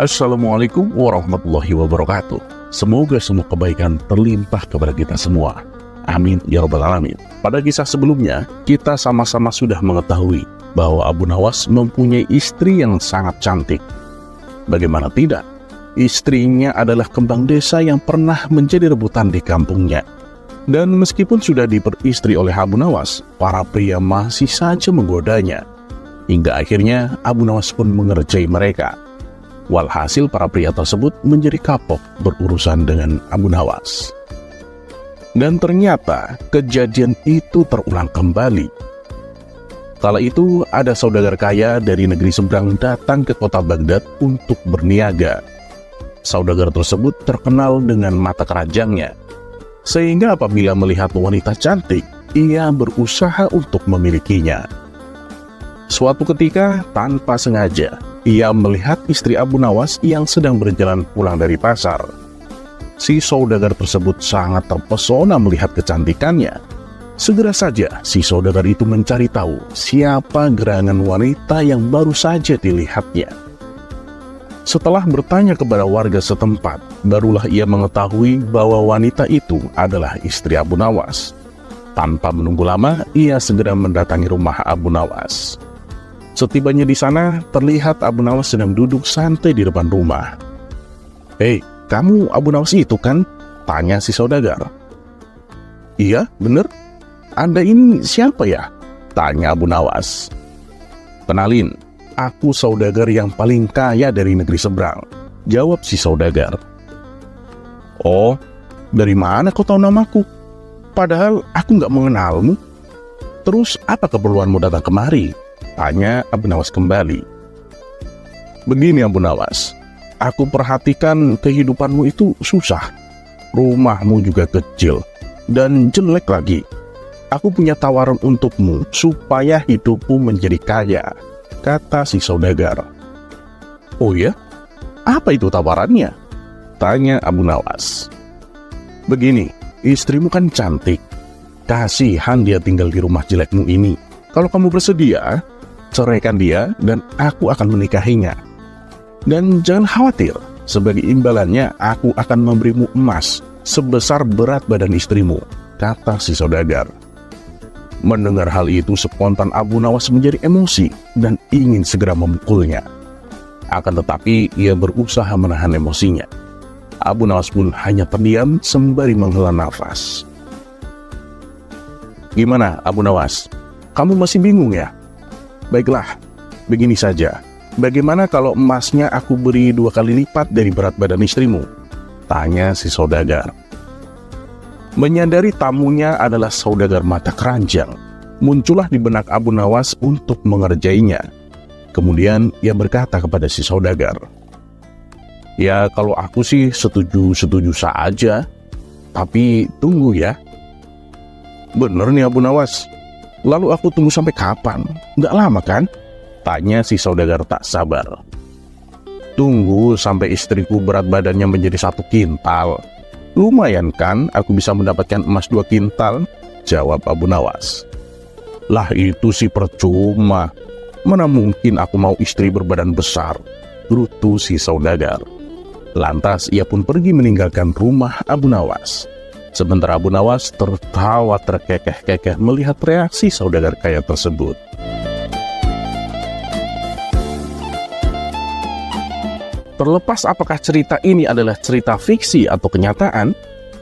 Assalamualaikum warahmatullahi wabarakatuh. Semoga semua kebaikan terlimpah kepada kita semua. Amin ya rabbal alamin. Pada kisah sebelumnya, kita sama-sama sudah mengetahui bahwa Abu Nawas mempunyai istri yang sangat cantik. Bagaimana tidak? Istrinya adalah kembang desa yang pernah menjadi rebutan di kampungnya. Dan meskipun sudah diperistri oleh Abu Nawas, para pria masih saja menggodanya. Hingga akhirnya Abu Nawas pun mengerjai mereka. Walhasil para pria tersebut menjadi kapok berurusan dengan Abu Nawas. Dan ternyata kejadian itu terulang kembali. Kala itu ada saudagar kaya dari negeri seberang datang ke kota Baghdad untuk berniaga. Saudagar tersebut terkenal dengan mata keranjangnya, sehingga apabila melihat wanita cantik, ia berusaha untuk memilikinya. Suatu ketika tanpa sengaja, ia melihat istri Abu Nawas yang sedang berjalan pulang dari pasar. Si saudagar tersebut sangat terpesona melihat kecantikannya. Segera saja si saudagar itu mencari tahu siapa gerangan wanita yang baru saja dilihatnya. Setelah bertanya kepada warga setempat, barulah ia mengetahui bahwa wanita itu adalah istri Abu Nawas. Tanpa menunggu lama, ia segera mendatangi rumah Abu Nawas. Setibanya di sana, terlihat Abu Nawas sedang duduk santai di depan rumah. "Hei, kamu Abu Nawas itu kan?" tanya si saudagar. "Iya, bener. Anda ini siapa ya?" tanya Abu Nawas. "Kenalin, aku saudagar yang paling kaya dari negeri seberang," jawab si saudagar. "Oh, dari mana kau tahu namaku? Padahal aku nggak mengenalmu. Terus apa keperluanmu datang kemari?" tanya Abu Nawas kembali. "Begini Abu Nawas, aku perhatikan kehidupanmu itu susah. Rumahmu juga kecil dan jelek lagi. Aku punya tawaran untukmu supaya hidupmu menjadi kaya," kata si saudagar. "Oh ya? Apa itu tawarannya?" tanya Abu Nawas. "Begini, istrimu kan cantik. Kasihan dia tinggal di rumah jelekmu ini. Kalau kamu bersedia, ceraikan dia dan aku akan menikahinya. Dan jangan khawatir, sebagai imbalannya aku akan memberimu emas sebesar berat badan istrimu," kata si saudagar. Mendengar hal itu, spontan Abu Nawas menjadi emosi dan ingin segera memukulnya. Akan tetapi ia berusaha menahan emosinya. Abu Nawas pun hanya terdiam sembari menghela nafas. "Gimana Abu Nawas? Kamu masih bingung ya? Baiklah, begini saja. Bagaimana kalau emasnya aku beri 2 kali lipat dari berat badan istrimu?" tanya si saudagar. Menyadari tamunya adalah saudagar mata keranjang, muncullah di benak Abu Nawas untuk mengerjainya. Kemudian ia berkata kepada si saudagar, "Ya kalau aku sih setuju saja. Tapi tunggu ya." "Bener nih Abu Nawas. Lalu aku tunggu sampai kapan? Nggak lama kan?" tanya si saudagar tak sabar. "Tunggu sampai istriku berat badannya menjadi 1 kintal. Lumayan kan aku bisa mendapatkan emas 2 kintal, jawab Abu Nawas. "Lah itu sih percuma. Mana mungkin aku mau istri berbadan besar," gerutu si saudagar. Lantas ia pun pergi meninggalkan rumah Abu Nawas. Sementara Abu Nawas tertawa terkekeh-kekeh melihat reaksi saudagar kaya tersebut. Terlepas apakah cerita ini adalah cerita fiksi atau kenyataan,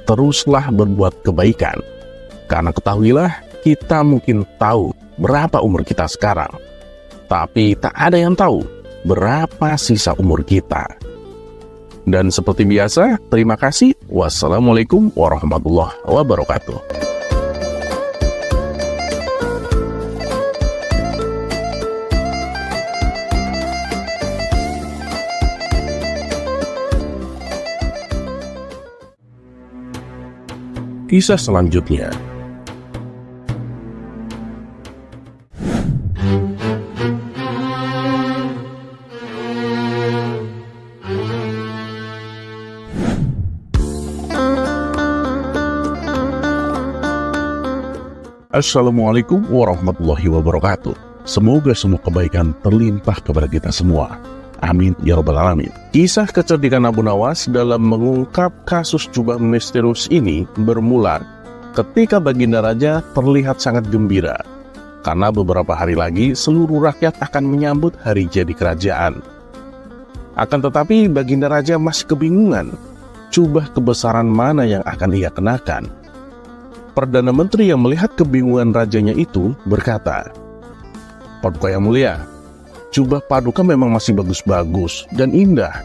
teruslah berbuat kebaikan. Karena ketahuilah, kita mungkin tahu berapa umur kita sekarang, tapi tak ada yang tahu berapa sisa umur kita. Dan seperti biasa, terima kasih. Wassalamualaikum warahmatullahi wabarakatuh. Kisah selanjutnya. Assalamualaikum warahmatullahi wabarakatuh. Semoga semua kebaikan terlimpah kepada kita semua. Amin ya rabbal alamin. Kisah kecerdikan Abu Nawas dalam mengungkap kasus jubah misterius ini bermula ketika Baginda Raja terlihat sangat gembira karena beberapa hari lagi seluruh rakyat akan menyambut hari jadi kerajaan. Akan tetapi Baginda Raja masih kebingungan jubah kebesaran mana yang akan ia kenakan. Perdana Menteri yang melihat kebingungan rajanya itu berkata, "Paduka yang mulia, jubah Paduka memang masih bagus-bagus dan indah.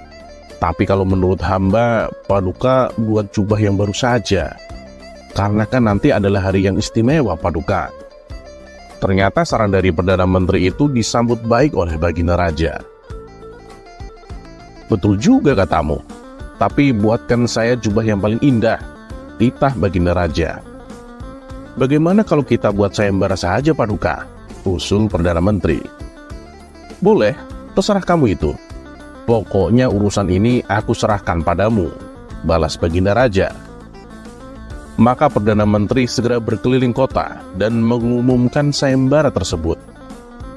Tapi kalau menurut hamba, Paduka buat jubah yang baru saja. Karena kan nanti adalah hari yang istimewa, Paduka." Ternyata saran dari Perdana Menteri itu disambut baik oleh Baginda Raja. "Betul juga katamu, tapi buatkan saya jubah yang paling indah," titah Baginda Raja. "Bagaimana kalau kita buat sayembara saja, Paduka?" usul Perdana Menteri. "Boleh, terserah kamu itu. Pokoknya urusan ini aku serahkan padamu," balas Baginda Raja. Maka Perdana Menteri segera berkeliling kota dan mengumumkan sayembara tersebut,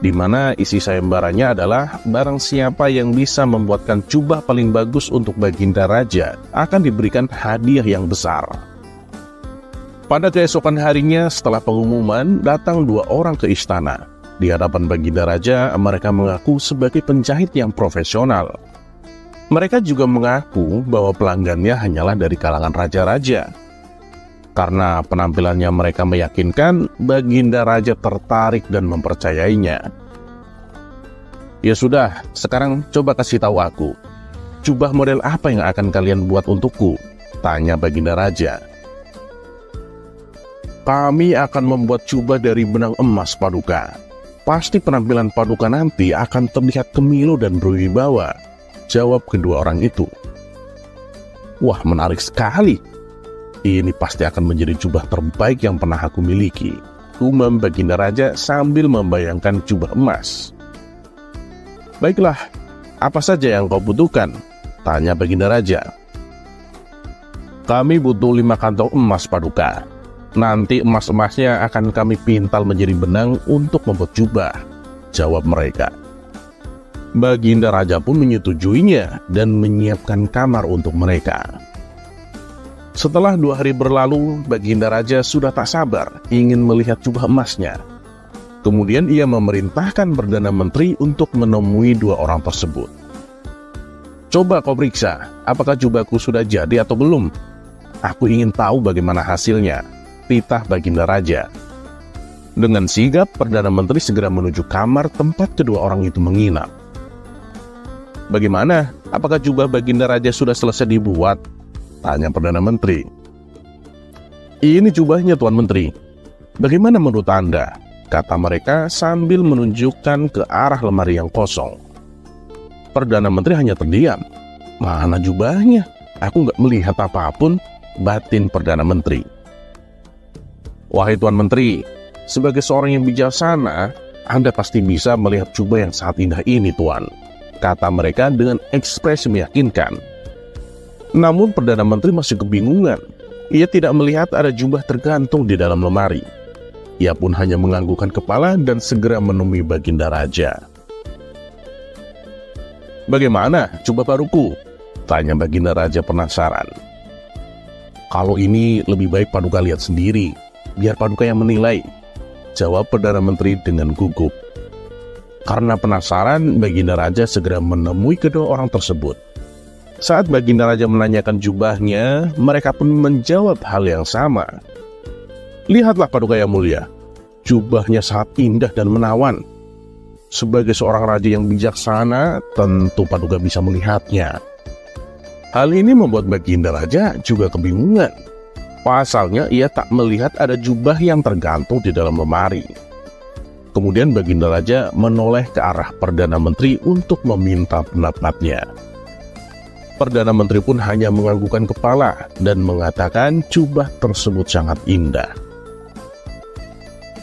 di mana isi sayembaranya adalah barang siapa yang bisa membuatkan jubah paling bagus untuk Baginda Raja akan diberikan hadiah yang besar. Pada keesokan harinya setelah pengumuman, datang 2 orang ke istana. Di hadapan Baginda Raja, mereka mengaku sebagai penjahit yang profesional. Mereka juga mengaku bahwa pelanggannya hanyalah dari kalangan raja-raja. Karena penampilannya mereka meyakinkan, Baginda Raja tertarik dan mempercayainya. "Ya sudah, sekarang coba kasih tahu aku, jubah model apa yang akan kalian buat untukku?" tanya Baginda Raja. "Kami akan membuat jubah dari benang emas, Paduka. Pasti penampilan Paduka nanti akan terlihat kemilu dan berwibawa," jawab kedua orang itu. "Wah, menarik sekali. Ini pasti akan menjadi jubah terbaik yang pernah aku miliki," gumam Baginda Raja sambil membayangkan jubah emas. "Baiklah, apa saja yang kau butuhkan?" tanya Baginda Raja. "Kami butuh 5 kantong emas, Paduka. Nanti emas-emasnya akan kami pintal menjadi benang untuk membuat jubah," jawab mereka. Baginda Raja pun menyetujuinya dan menyiapkan kamar untuk mereka. Setelah 2 hari berlalu, Baginda Raja sudah tak sabar ingin melihat jubah emasnya. Kemudian ia memerintahkan Perdana Menteri untuk menemui 2 orang tersebut. "Coba kau periksa, apakah jubahku sudah jadi atau belum? Aku ingin tahu bagaimana hasilnya," titah Baginda Raja. Dengan sigap, Perdana Menteri segera menuju kamar tempat kedua orang itu menginap. "Bagaimana? Apakah jubah Baginda Raja sudah selesai dibuat?" tanya Perdana Menteri. "Ini jubahnya, Tuan Menteri. Bagaimana menurut Anda?" kata mereka sambil menunjukkan ke arah lemari yang kosong. Perdana Menteri hanya terdiam. "Mana jubahnya? Aku nggak melihat apapun," batin Perdana Menteri. "Wahai Tuan Menteri, sebagai seorang yang bijaksana, Anda pasti bisa melihat jubah yang sangat indah ini, Tuan," kata mereka dengan ekspresi meyakinkan. Namun Perdana Menteri masih kebingungan. Ia tidak melihat ada jubah tergantung di dalam lemari. Ia pun hanya menganggukkan kepala dan segera menemui Baginda Raja. "Bagaimana jubah baruku?" tanya Baginda Raja penasaran. "Kalau ini lebih baik Paduka lihat sendiri, biar Paduka yang menilai," jawab Perdana Menteri dengan gugup. Karena penasaran, Baginda Raja segera menemui kedua orang tersebut. Saat Baginda Raja menanyakan jubahnya, mereka pun menjawab hal yang sama. "Lihatlah Paduka yang mulia, jubahnya sangat indah dan menawan. Sebagai seorang raja yang bijaksana, tentu Paduka bisa melihatnya." Hal ini membuat Baginda Raja juga kebingungan. Pasalnya ia tak melihat ada jubah yang tergantung di dalam lemari. Kemudian Baginda Raja menoleh ke arah Perdana Menteri untuk meminta pendapatnya. Perdana Menteri pun hanya menganggukkan kepala dan mengatakan jubah tersebut sangat indah.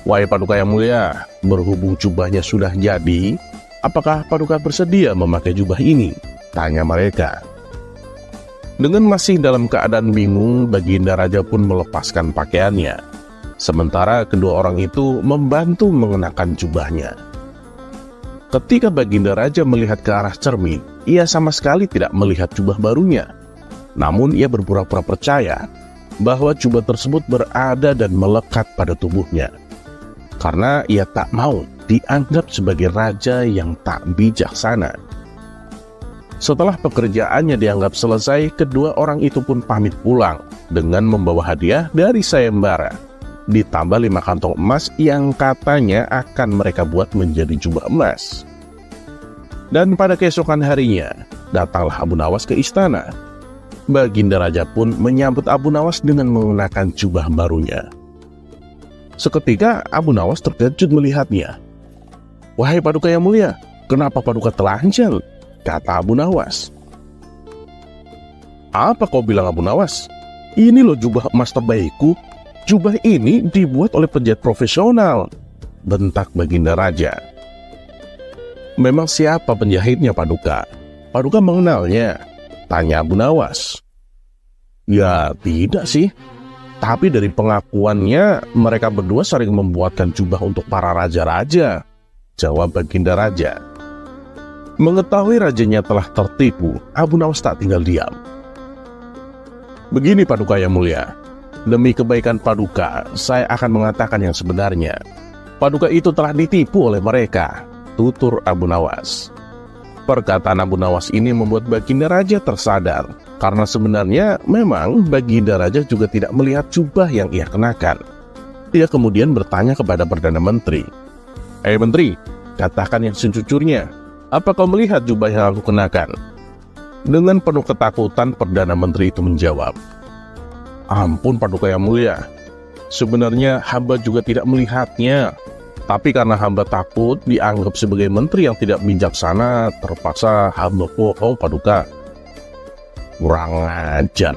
"Wahai Paduka yang mulia, berhubung jubahnya sudah jadi, apakah Paduka bersedia memakai jubah ini?" tanya mereka. Dengan masih dalam keadaan bingung, Baginda Raja pun melepaskan pakaiannya. Sementara kedua orang itu membantu mengenakan jubahnya. Ketika Baginda Raja melihat ke arah cermin, ia sama sekali tidak melihat jubah barunya. Namun ia berpura-pura percaya bahwa jubah tersebut berada dan melekat pada tubuhnya. Karena ia tak mau dianggap sebagai raja yang tak bijaksana. Setelah pekerjaannya dianggap selesai, kedua orang itu pun pamit pulang dengan membawa hadiah dari sayembara, ditambah 5 kantong emas yang katanya akan mereka buat menjadi jubah emas. Dan pada keesokan harinya, datanglah Abu Nawas ke istana. Baginda Raja pun menyambut Abu Nawas dengan mengenakan jubah barunya. Seketika Abu Nawas terkejut melihatnya. "Wahai Paduka yang mulia, kenapa Paduka telanjang?" kata Abu Nawas. "Apa kau bilang, Abu Nawas? Ini loh jubah emas terbaikku. Jubah ini dibuat oleh penjahit profesional," bentak Baginda Raja. "Memang siapa penjahitnya, Paduka? Paduka mengenalnya?" tanya Abu Nawas. "Ya tidak sih, tapi dari pengakuannya mereka berdua sering membuatkan jubah untuk para raja-raja," jawab Baginda Raja. Mengetahui rajanya telah tertipu, Abu Nawas tak tinggal diam. "Begini Paduka yang mulia, demi kebaikan Paduka, saya akan mengatakan yang sebenarnya. Paduka itu telah ditipu oleh mereka," tutur Abu Nawas. Perkataan Abu Nawas ini membuat Baginda Raja tersadar, karena sebenarnya memang Baginda Raja juga tidak melihat jubah yang ia kenakan. Dia kemudian bertanya kepada Perdana Menteri, "Hei Menteri, katakan yang sejujurnya, apa kau melihat jubah yang aku kenakan?" Dengan penuh ketakutan, Perdana Menteri itu menjawab, "Ampun Paduka yang mulia, sebenarnya hamba juga tidak melihatnya. Tapi karena hamba takut dianggap sebagai menteri yang tidak bijaksana, terpaksa hamba bohong Paduka." Kurang ajar.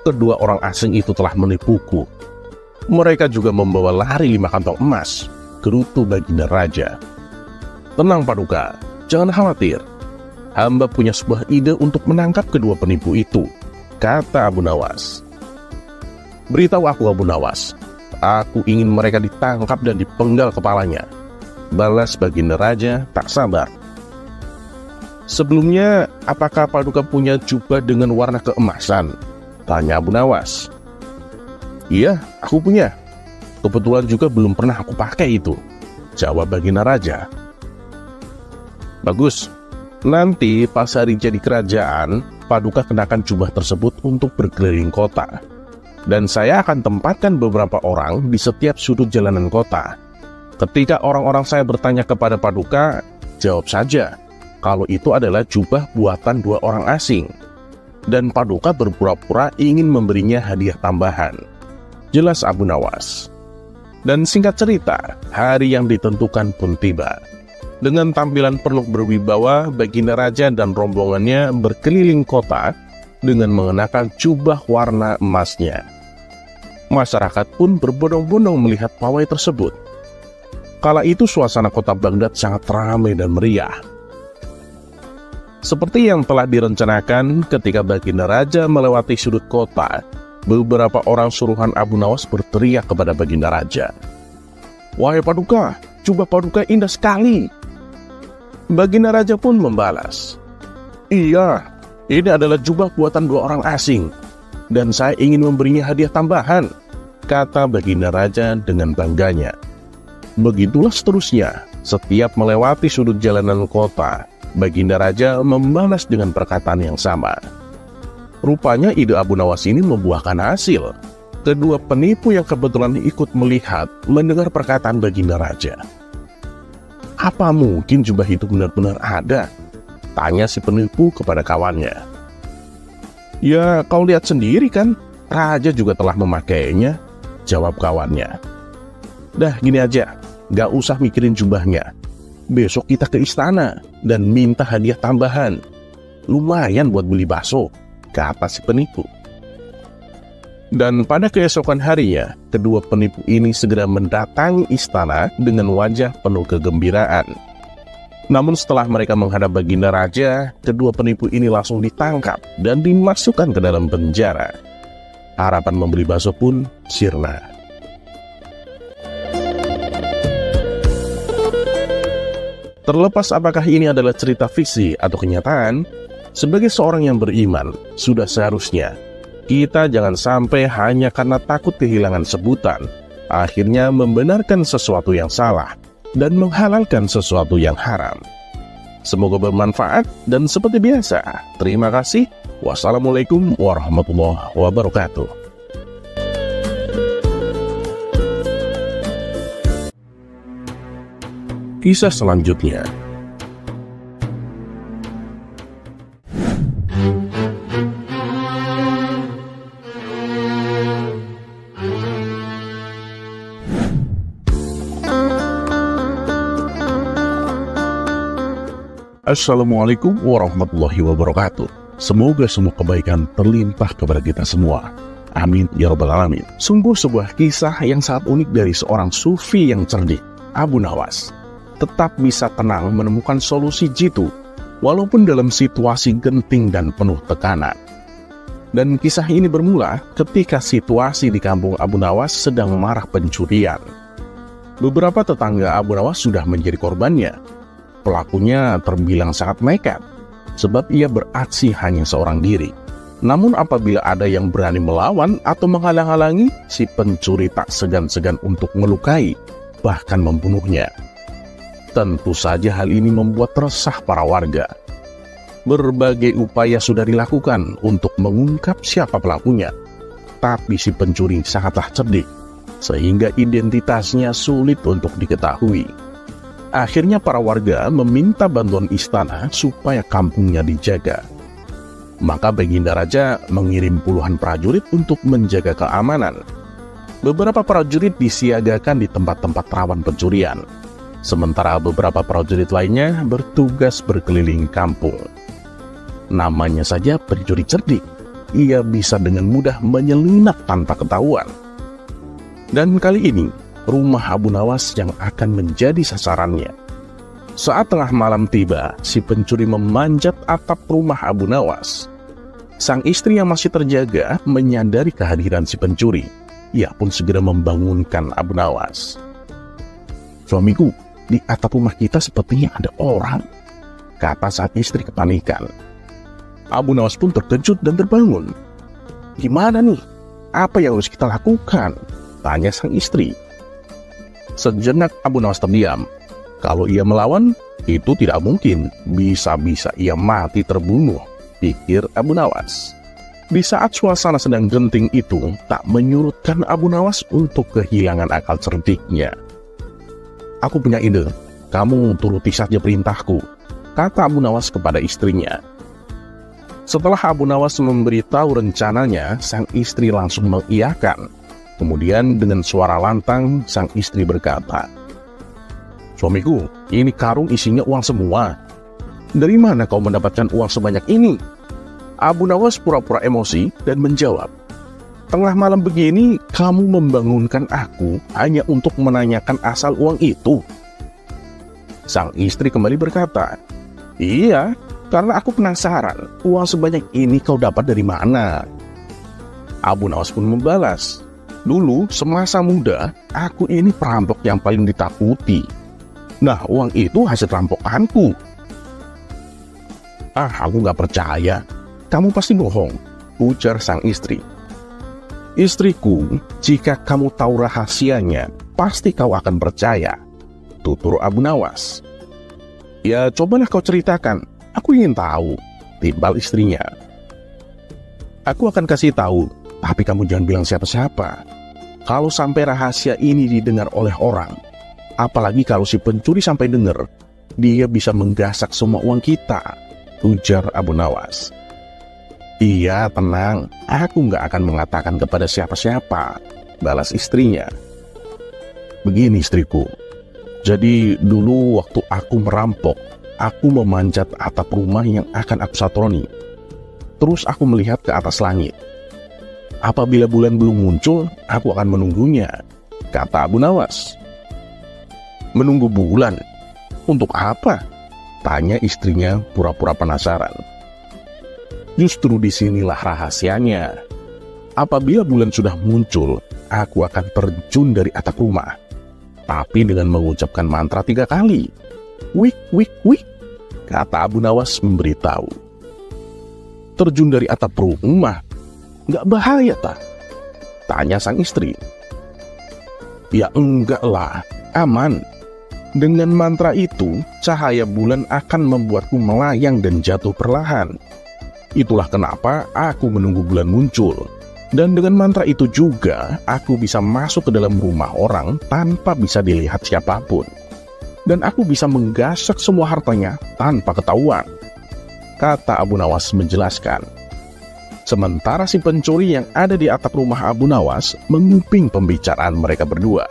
Kedua orang asing itu telah menipuku. Mereka juga membawa lari 5 kantong emas, gerutu Baginda Raja. "Tenang Paduka, jangan khawatir. Hamba punya sebuah ide untuk menangkap kedua penipu itu," kata Abu Nawas. "Beritahu aku Abu Nawas. Aku ingin mereka ditangkap dan dipenggal kepalanya," balas Baginda Raja tak sabar. "Sebelumnya, apakah Paduka punya jubah dengan warna keemasan?" tanya Abu Nawas. "Iya, aku punya. Kebetulan juga belum pernah aku pakai itu," jawab Baginda Raja. "Bagus. Nanti pas hari jadi kerajaan, Paduka kenakan jubah tersebut untuk berkeliling kota. Dan saya akan tempatkan beberapa orang di setiap sudut jalanan kota. Ketika orang-orang saya bertanya kepada Paduka, jawab saja kalau itu adalah jubah buatan 2 orang asing. Dan Paduka berpura-pura ingin memberinya hadiah tambahan," jelas Abu Nawas. Dan singkat cerita, hari yang ditentukan pun tiba. Dengan tampilan penuh berwibawa, Baginda Raja dan rombongannya berkeliling kota dengan mengenakan jubah warna emasnya. Masyarakat pun berbondong-bondong melihat pawai tersebut. Kala itu suasana kota Baghdad sangat ramai dan meriah. Seperti yang telah direncanakan, ketika Baginda Raja melewati sudut kota, beberapa orang suruhan Abu Nawas berteriak kepada Baginda Raja, "Wahai Paduka, jubah Paduka indah sekali." Baginda Raja pun membalas, "Iya, ini adalah jubah buatan 2 orang asing, dan saya ingin memberinya hadiah tambahan," kata Baginda Raja dengan bangganya. Begitulah seterusnya, setiap melewati sudut jalanan kota, Baginda Raja membalas dengan perkataan yang sama. Rupanya ide Abu Nawas ini membuahkan hasil. Kedua penipu yang kebetulan ikut melihat mendengar perkataan Baginda Raja. "Apa mungkin jubah itu benar-benar ada?" tanya si penipu kepada kawannya. "Ya, kau lihat sendiri kan, Raja juga telah memakainya," jawab kawannya. "Dah gini aja, gak usah mikirin jubahnya. Besok kita ke istana dan minta hadiah tambahan. Lumayan buat beli bakso," kata si penipu. Dan pada keesokan harinya, kedua penipu ini segera mendatangi istana dengan wajah penuh kegembiraan. Namun setelah mereka menghadap Baginda Raja, kedua penipu ini langsung ditangkap dan dimasukkan ke dalam penjara. Harapan membeli bakso pun sirna. Terlepas apakah ini adalah cerita fiksi atau kenyataan, sebagai seorang yang beriman, sudah seharusnya kita jangan sampai hanya karena takut kehilangan sebutan, akhirnya membenarkan sesuatu yang salah dan menghalalkan sesuatu yang haram. Semoga bermanfaat dan seperti biasa, terima kasih. Wassalamualaikum warahmatullahi wabarakatuh. Kisah selanjutnya. Assalamualaikum warahmatullahi wabarakatuh. Semoga semua kebaikan terlimpah kepada kita semua. Amin ya rabbal alamin. Sungguh sebuah kisah yang sangat unik dari seorang sufi yang cerdik, Abu Nawas. Tetap bisa tenang menemukan solusi jitu, walaupun dalam situasi genting dan penuh tekanan. Dan kisah ini bermula ketika situasi di kampung Abu Nawas sedang marak pencurian. Beberapa tetangga Abu Nawas sudah menjadi korbannya. Pelakunya terbilang sangat nekat, sebab ia beraksi hanya seorang diri. Namun apabila ada yang berani melawan atau menghalang-halangi, si pencuri tak segan-segan untuk melukai, bahkan membunuhnya. Tentu saja hal ini membuat resah para warga. Berbagai upaya sudah dilakukan untuk mengungkap siapa pelakunya, tapi si pencuri sangatlah cerdik, sehingga identitasnya sulit untuk diketahui. Akhirnya para warga meminta bantuan istana supaya kampungnya dijaga. Maka Baginda Raja mengirim puluhan prajurit untuk menjaga keamanan. Beberapa prajurit disiagakan di tempat-tempat rawan pencurian, sementara beberapa prajurit lainnya bertugas berkeliling kampung. Namanya saja pencuri cerdik, ia bisa dengan mudah menyelinap tanpa ketahuan. Dan kali ini, rumah Abu Nawas yang akan menjadi sasarannya. Saat tengah malam tiba, si pencuri memanjat atap rumah Abu Nawas. Sang istri yang masih terjaga menyadari kehadiran si pencuri. Ia pun segera membangunkan Abu Nawas. "Suamiku, di atap rumah kita sepertinya ada orang," kata saat istri kepanikan. Abu Nawas pun terkejut dan terbangun. "Gimana nih? Apa yang harus kita lakukan?" tanya sang istri. Sejenak Abu Nawas terdiam. Kalau ia melawan, itu tidak mungkin. Bisa-bisa ia mati terbunuh, pikir Abu Nawas. Di saat suasana sedang genting itu, tak menyurutkan Abu Nawas untuk kehilangan akal cerdiknya. "Aku punya ide, kamu turuti saja perintahku," kata Abu Nawas kepada istrinya. Setelah Abu Nawas memberitahu rencananya, sang istri langsung mengiyakan. Kemudian dengan suara lantang, sang istri berkata, "Suamiku, ini karung isinya uang semua. Dari mana kau mendapatkan uang sebanyak ini?" Abu Nawas pura-pura emosi dan menjawab, "Tengah malam begini, kamu membangunkan aku hanya untuk menanyakan asal uang itu?" Sang istri kembali berkata, "Iya, karena aku penasaran, uang sebanyak ini kau dapat dari mana?" Abu Nawas pun membalas, "Dulu, semasa muda, aku ini perampok yang paling ditakuti. Nah, uang itu hasil rampokanku." "Ah, aku gak percaya. Kamu pasti bohong," ujar sang istri. "Istriku, jika kamu tahu rahasianya, pasti kau akan percaya," tutur Abu Nawas. "Ya, cobalah kau ceritakan. Aku ingin tahu," timbal istrinya. "Aku akan kasih tahu, tapi kamu jangan bilang siapa-siapa. Kalau sampai rahasia ini didengar oleh orang, apalagi kalau si pencuri sampai dengar, dia bisa menggasak semua uang kita," ujar Abu Nawas. "Iya, tenang, aku nggak akan mengatakan kepada siapa-siapa," balas istrinya. "Begini istriku, jadi dulu waktu aku merampok, aku memanjat atap rumah yang akan aku satroni. Terus aku melihat ke atas langit. Apabila bulan belum muncul, aku akan menunggunya," kata Abu Nawas. "Menunggu bulan? Untuk apa?" tanya istrinya pura-pura penasaran. "Justru disinilah rahasianya. Apabila bulan sudah muncul, aku akan terjun dari atap rumah, tapi dengan mengucapkan mantra 3 kali. Wik, wik, wik, kata Abu Nawas memberitahu. Terjun dari atap rumah, nggak bahaya tak? Tanya sang istri. Ya enggak lah, aman. Dengan mantra itu, cahaya bulan akan membuatku melayang dan jatuh perlahan. Itulah kenapa aku menunggu bulan muncul. Dan dengan mantra itu juga, aku bisa masuk ke dalam rumah orang tanpa bisa dilihat siapapun. Dan aku bisa menggasak semua hartanya tanpa ketahuan, kata Abu Nawas menjelaskan. Sementara si pencuri yang ada di atap rumah Abu Nawas menguping pembicaraan mereka berdua.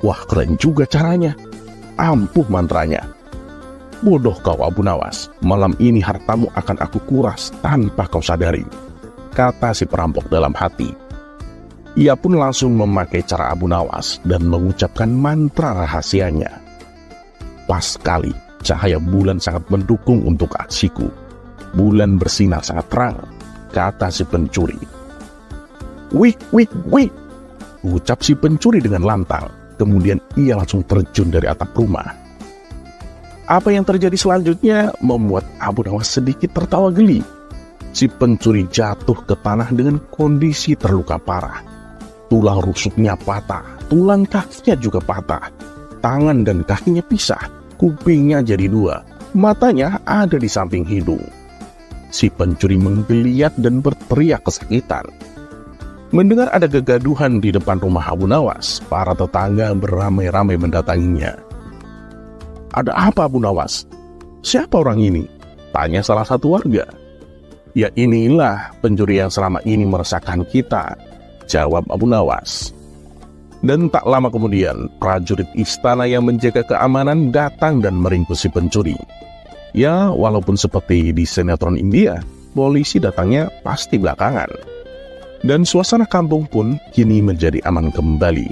Wah, keren juga caranya. Ampuh mantranya. Bodoh kau Abu Nawas, malam ini hartamu akan aku kuras tanpa kau sadari, kata si perampok dalam hati. Ia pun langsung memakai cara Abu Nawas dan mengucapkan mantra rahasianya. Pas sekali, cahaya bulan sangat mendukung untuk aksiku. Bulan bersinar sangat terang, kata si pencuri. Wik, wik, wik, ucap si pencuri dengan lantang. Kemudian ia langsung terjun dari atap rumah. Apa yang terjadi selanjutnya membuat Abu Nawas sedikit tertawa geli. Si pencuri jatuh ke tanah dengan kondisi terluka parah. Tulang rusuknya patah, tulang kakinya juga patah. Tangan dan kakinya pisah, kupingnya jadi dua, matanya ada di samping hidung. Si pencuri menggeliat dan berteriak kesakitan. Mendengar ada kegaduhan di depan rumah Abu Nawas, para tetangga beramai-ramai mendatanginya. Ada apa Abu Nawas? Siapa orang ini? Tanya salah satu warga. Ya inilah pencuri yang selama ini meresahkan kita, jawab Abu Nawas. Dan tak lama kemudian, prajurit istana yang menjaga keamanan datang dan meringkus si pencuri. Ya, walaupun seperti di sinetron India, polisi datangnya pasti belakangan. Dan suasana kampung pun kini menjadi aman kembali.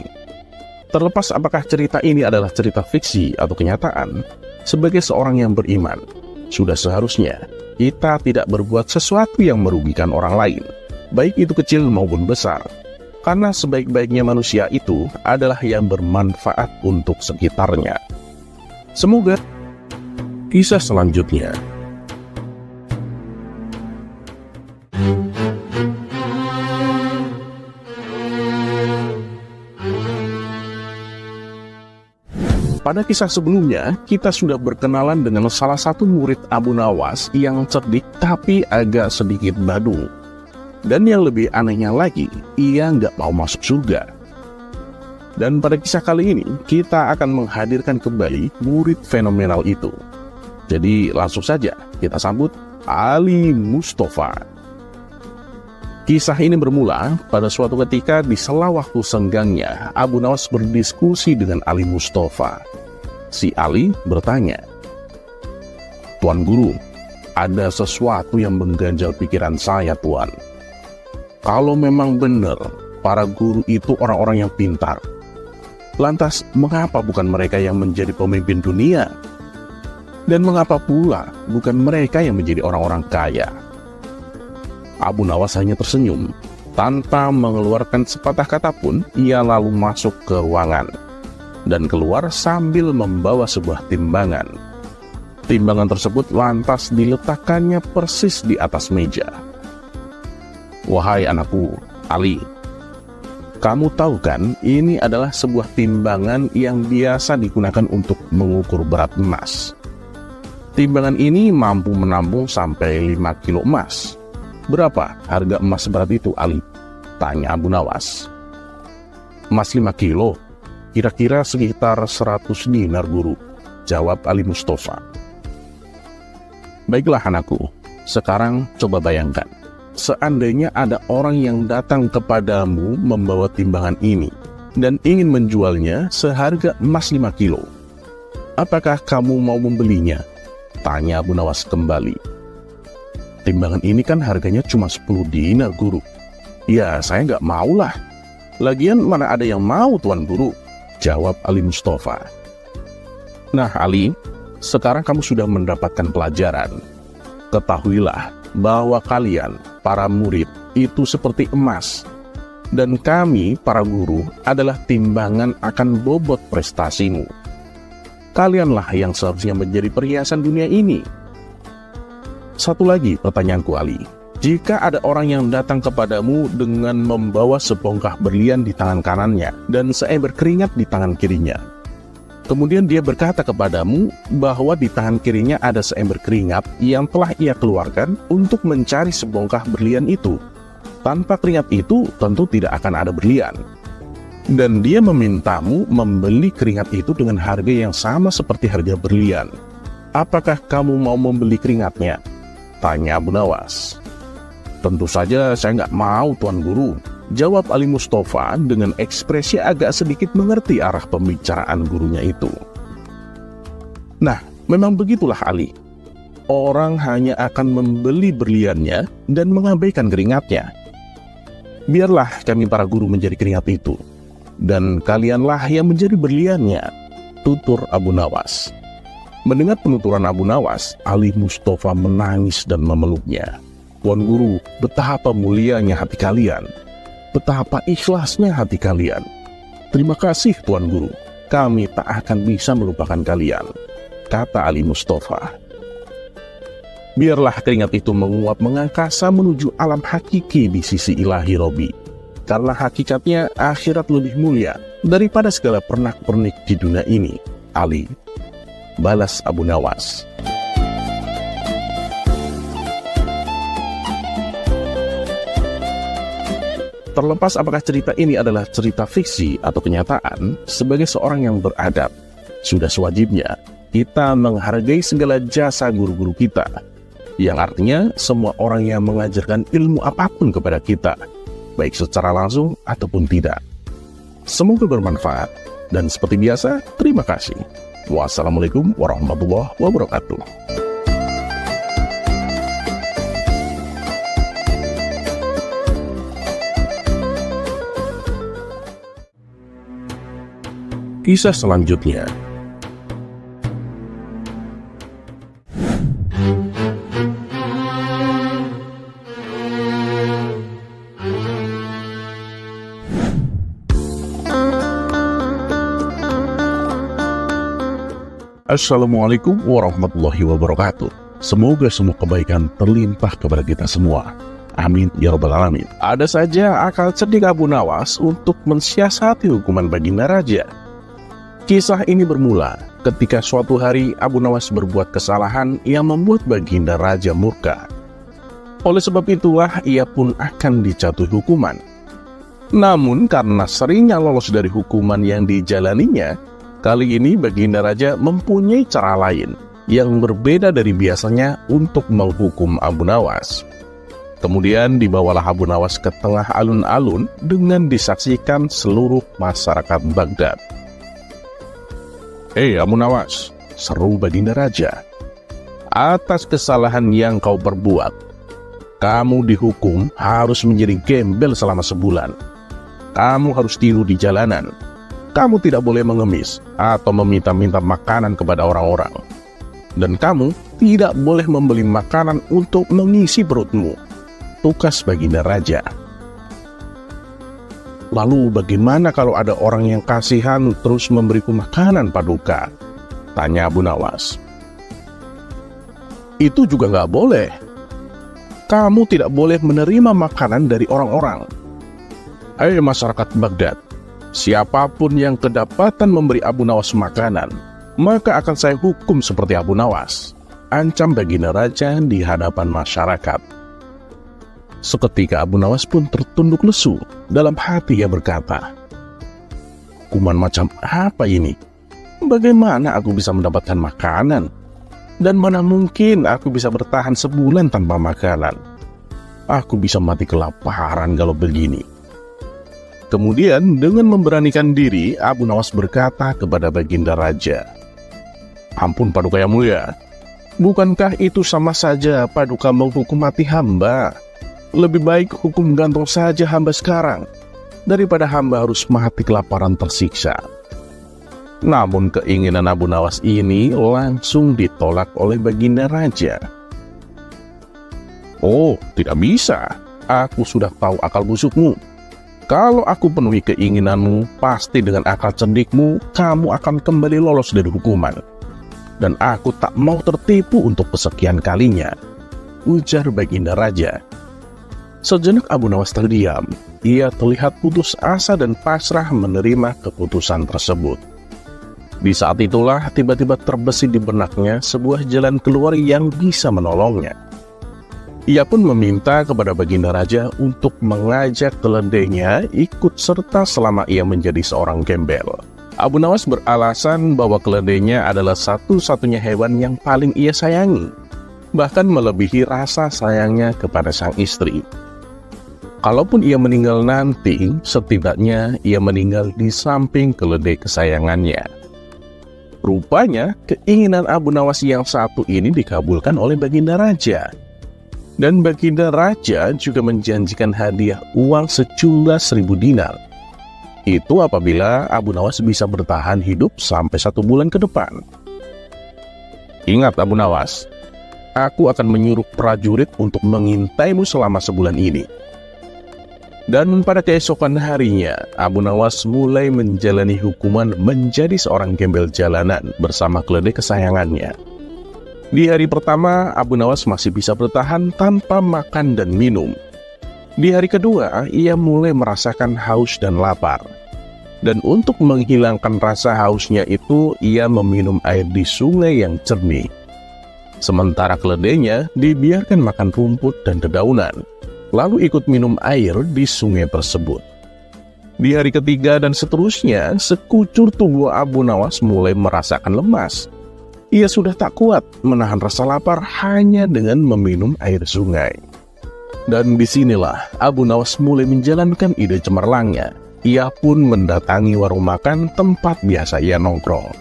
Terlepas apakah cerita ini adalah cerita fiksi atau kenyataan, sebagai seorang yang beriman, sudah seharusnya kita tidak berbuat sesuatu yang merugikan orang lain, baik itu kecil maupun besar. Karena sebaik-baiknya manusia itu adalah yang bermanfaat untuk sekitarnya. Semoga kisah selanjutnya. Pada kisah sebelumnya, kita sudah berkenalan dengan salah satu murid Abu Nawas yang cerdik tapi agak sedikit badung. Dan yang lebih anehnya lagi, ia nggak mau masuk surga. Dan pada kisah kali ini, kita akan menghadirkan kembali murid fenomenal itu. Jadi langsung saja kita sambut Ali Mustafa. Kisah ini bermula pada suatu ketika di sela waktu senggangnya, Abu Nawas berdiskusi dengan Ali Mustafa. Si Ali bertanya, "Tuan Guru, ada sesuatu yang mengganjal pikiran saya, Tuan. Kalau memang benar para guru itu orang-orang yang pintar, lantas mengapa bukan mereka yang menjadi pemimpin dunia? Dan mengapa pula bukan mereka yang menjadi orang-orang kaya?" Abu Nawas hanya tersenyum. Tanpa mengeluarkan sepatah kata pun, ia lalu masuk ke ruangan dan keluar sambil membawa sebuah timbangan. Timbangan tersebut lantas diletakkannya persis di atas meja. "Wahai anakku, Ali, kamu tahu kan ini adalah sebuah timbangan yang biasa digunakan untuk mengukur berat emas. Timbangan ini mampu menampung sampai 5 kilo emas. Berapa harga emas seberat itu, Ali?" tanya Abu Nawas. "Emas 5 kilo? Kira-kira sekitar 100 dinar, Guru," jawab Ali Mustafa. "Baiklah anakku, sekarang coba bayangkan. Seandainya ada orang yang datang kepadamu membawa timbangan ini dan ingin menjualnya seharga emas 5 kilo. Apakah kamu mau membelinya?" tanya Abu Nawas kembali. "Timbangan ini kan harganya cuma 10 dinar, Guru." "Ya, saya nggak maulah. Lagian mana ada yang mau, Tuan Guru," jawab Ali Mustafa. "Nah Ali, sekarang kamu sudah mendapatkan pelajaran. Ketahuilah bahwa kalian, para murid, itu seperti emas. Dan kami, para guru, adalah timbangan akan bobot prestasimu. Kalianlah yang seharusnya menjadi perhiasan dunia ini. Satu lagi pertanyaanku, Ali. Jika ada orang yang datang kepadamu dengan membawa sebongkah berlian di tangan kanannya dan seember keringat di tangan kirinya, kemudian dia berkata kepadamu bahwa di tangan kirinya ada seember keringat yang telah ia keluarkan untuk mencari sebongkah berlian itu. Tanpa keringat itu tentu tidak akan ada berlian. Dan dia memintamu membeli keringat itu dengan harga yang sama seperti harga berlian. Apakah kamu mau membeli keringatnya? Tanya Abu Nawas. Tentu saja saya nggak mau, Tuan Guru, jawab Ali Mustafa dengan ekspresi agak sedikit mengerti arah pembicaraan gurunya itu. Nah, memang begitulah Ali. Orang hanya akan membeli berliannya dan mengabaikan keringatnya. Biarlah kami para guru menjadi keringat itu, dan kalianlah yang menjadi berliannya, tutur Abu Nawas. Mendengar penuturan Abu Nawas, Ali Mustafa menangis dan memeluknya. Tuan Guru, betapa mulianya hati kalian, betapa ikhlasnya hati kalian. Terima kasih Tuan Guru, kami tak akan bisa melupakan kalian, kata Ali Mustafa. Biarlah keringat itu menguap mengangkasa menuju alam hakiki di sisi ilahi Robi, karena hakikatnya akhirat lebih mulia daripada segala pernak-pernik di dunia ini, Ali, balas Abu Nawas. Terlepas apakah cerita ini adalah cerita fiksi atau kenyataan, sebagai seorang yang beradab, sudah sewajibnya kita menghargai segala jasa guru-guru kita, yang artinya semua orang yang mengajarkan ilmu apapun kepada kita, baik secara langsung ataupun tidak. Semoga bermanfaat, dan seperti biasa, terima kasih. Wassalamualaikum warahmatullahi wabarakatuh. Kisah selanjutnya. Assalamualaikum warahmatullahi wabarakatuh. Semoga semua kebaikan terlimpah kepada kita semua. Amin ya rabbal alamin. Ada saja akal cerdik Abu Nawas untuk mensiasati hukuman Baginda Raja. Kisah ini bermula ketika suatu hari Abu Nawas berbuat kesalahan yang membuat Baginda Raja murka. Oleh sebab itulah ia pun akan dijatuhi hukuman. Namun karena seringnya lolos dari hukuman yang dijalaninya, kali ini Baginda Raja mempunyai cara lain yang berbeda dari biasanya untuk menghukum Abu Nawas. Kemudian dibawalah Abu Nawas ke tengah alun-alun dengan disaksikan seluruh masyarakat Baghdad. "Hei Abu Nawas," seru Baginda Raja, "atas kesalahan yang kau perbuat, kamu dihukum harus menjadi gembel selama sebulan. Kamu harus tidur di jalanan. Kamu tidak boleh mengemis atau meminta-minta makanan kepada orang-orang. Dan kamu tidak boleh membeli makanan untuk mengisi perutmu," tukas Baginda Raja. "Lalu bagaimana kalau ada orang yang kasihan terus memberiku makanan, Paduka?" tanya Abu Nawas. "Itu juga nggak boleh. Kamu tidak boleh menerima makanan dari orang-orang. Hai masyarakat Baghdad, siapapun yang kedapatan memberi Abu Nawas makanan, maka akan saya hukum seperti Abu Nawas," ancam Baginda Raja di hadapan masyarakat. Seketika Abu Nawas pun tertunduk lesu. Dalam hati ia berkata, "Hukuman macam apa ini? Bagaimana aku bisa mendapatkan makanan? Dan mana mungkin aku bisa bertahan sebulan tanpa makanan? Aku bisa mati kelaparan kalau begini." Kemudian dengan memberanikan diri, Abu Nawas berkata kepada Baginda Raja, "Ampun Paduka yang mulia, bukankah itu sama saja Paduka menghukum mati hamba? Lebih baik hukum gantung saja hamba sekarang, daripada hamba harus mati kelaparan tersiksa." Namun keinginan Abu Nawas ini langsung ditolak oleh Baginda Raja. "Oh, tidak bisa. Aku sudah tahu akal busukmu. Kalau aku penuhi keinginanmu, pasti dengan akal cerdikmu, kamu akan kembali lolos dari hukuman. Dan aku tak mau tertipu untuk kesekian kalinya, ujar Baginda Raja. Sejenak Abu Nawas terdiam. Ia terlihat putus asa dan pasrah menerima keputusan tersebut. Di saat itulah tiba-tiba terbesit di benaknya sebuah jalan keluar yang bisa menolongnya. Ia pun meminta kepada Baginda Raja untuk mengajak keledainya ikut serta selama ia menjadi seorang gembel. Abu Nawas beralasan bahwa keledainya adalah satu-satunya hewan yang paling ia sayangi, bahkan melebihi rasa sayangnya kepada sang istri. Kalaupun ia meninggal nanti, setidaknya ia meninggal di samping keledai kesayangannya. Rupanya, keinginan Abu Nawas yang satu ini dikabulkan oleh Baginda Raja. Dan Baginda Raja juga menjanjikan hadiah uang sejumlah 1.000 dinar. Itu apabila Abu Nawas bisa bertahan hidup sampai 1 bulan ke depan. Ingat Abu Nawas, aku akan menyuruh prajurit untuk mengintaimu selama sebulan ini. Dan pada keesokan harinya, Abu Nawas mulai menjalani hukuman menjadi seorang gembel jalanan bersama keledai kesayangannya. Di hari pertama, Abu Nawas masih bisa bertahan tanpa makan dan minum. Di hari kedua, ia mulai merasakan haus dan lapar. Dan untuk menghilangkan rasa hausnya itu, ia meminum air di sungai yang jernih. Sementara keledainya dibiarkan makan rumput dan dedaunan, lalu ikut minum air di sungai tersebut. Di hari ketiga dan seterusnya, sekucur tubuh Abu Nawas mulai merasakan lemas. Ia sudah tak kuat menahan rasa lapar hanya dengan meminum air sungai. Dan disinilah Abu Nawas mulai menjalankan ide cemerlangnya. Ia pun mendatangi warung makan tempat biasa ia nongkrong.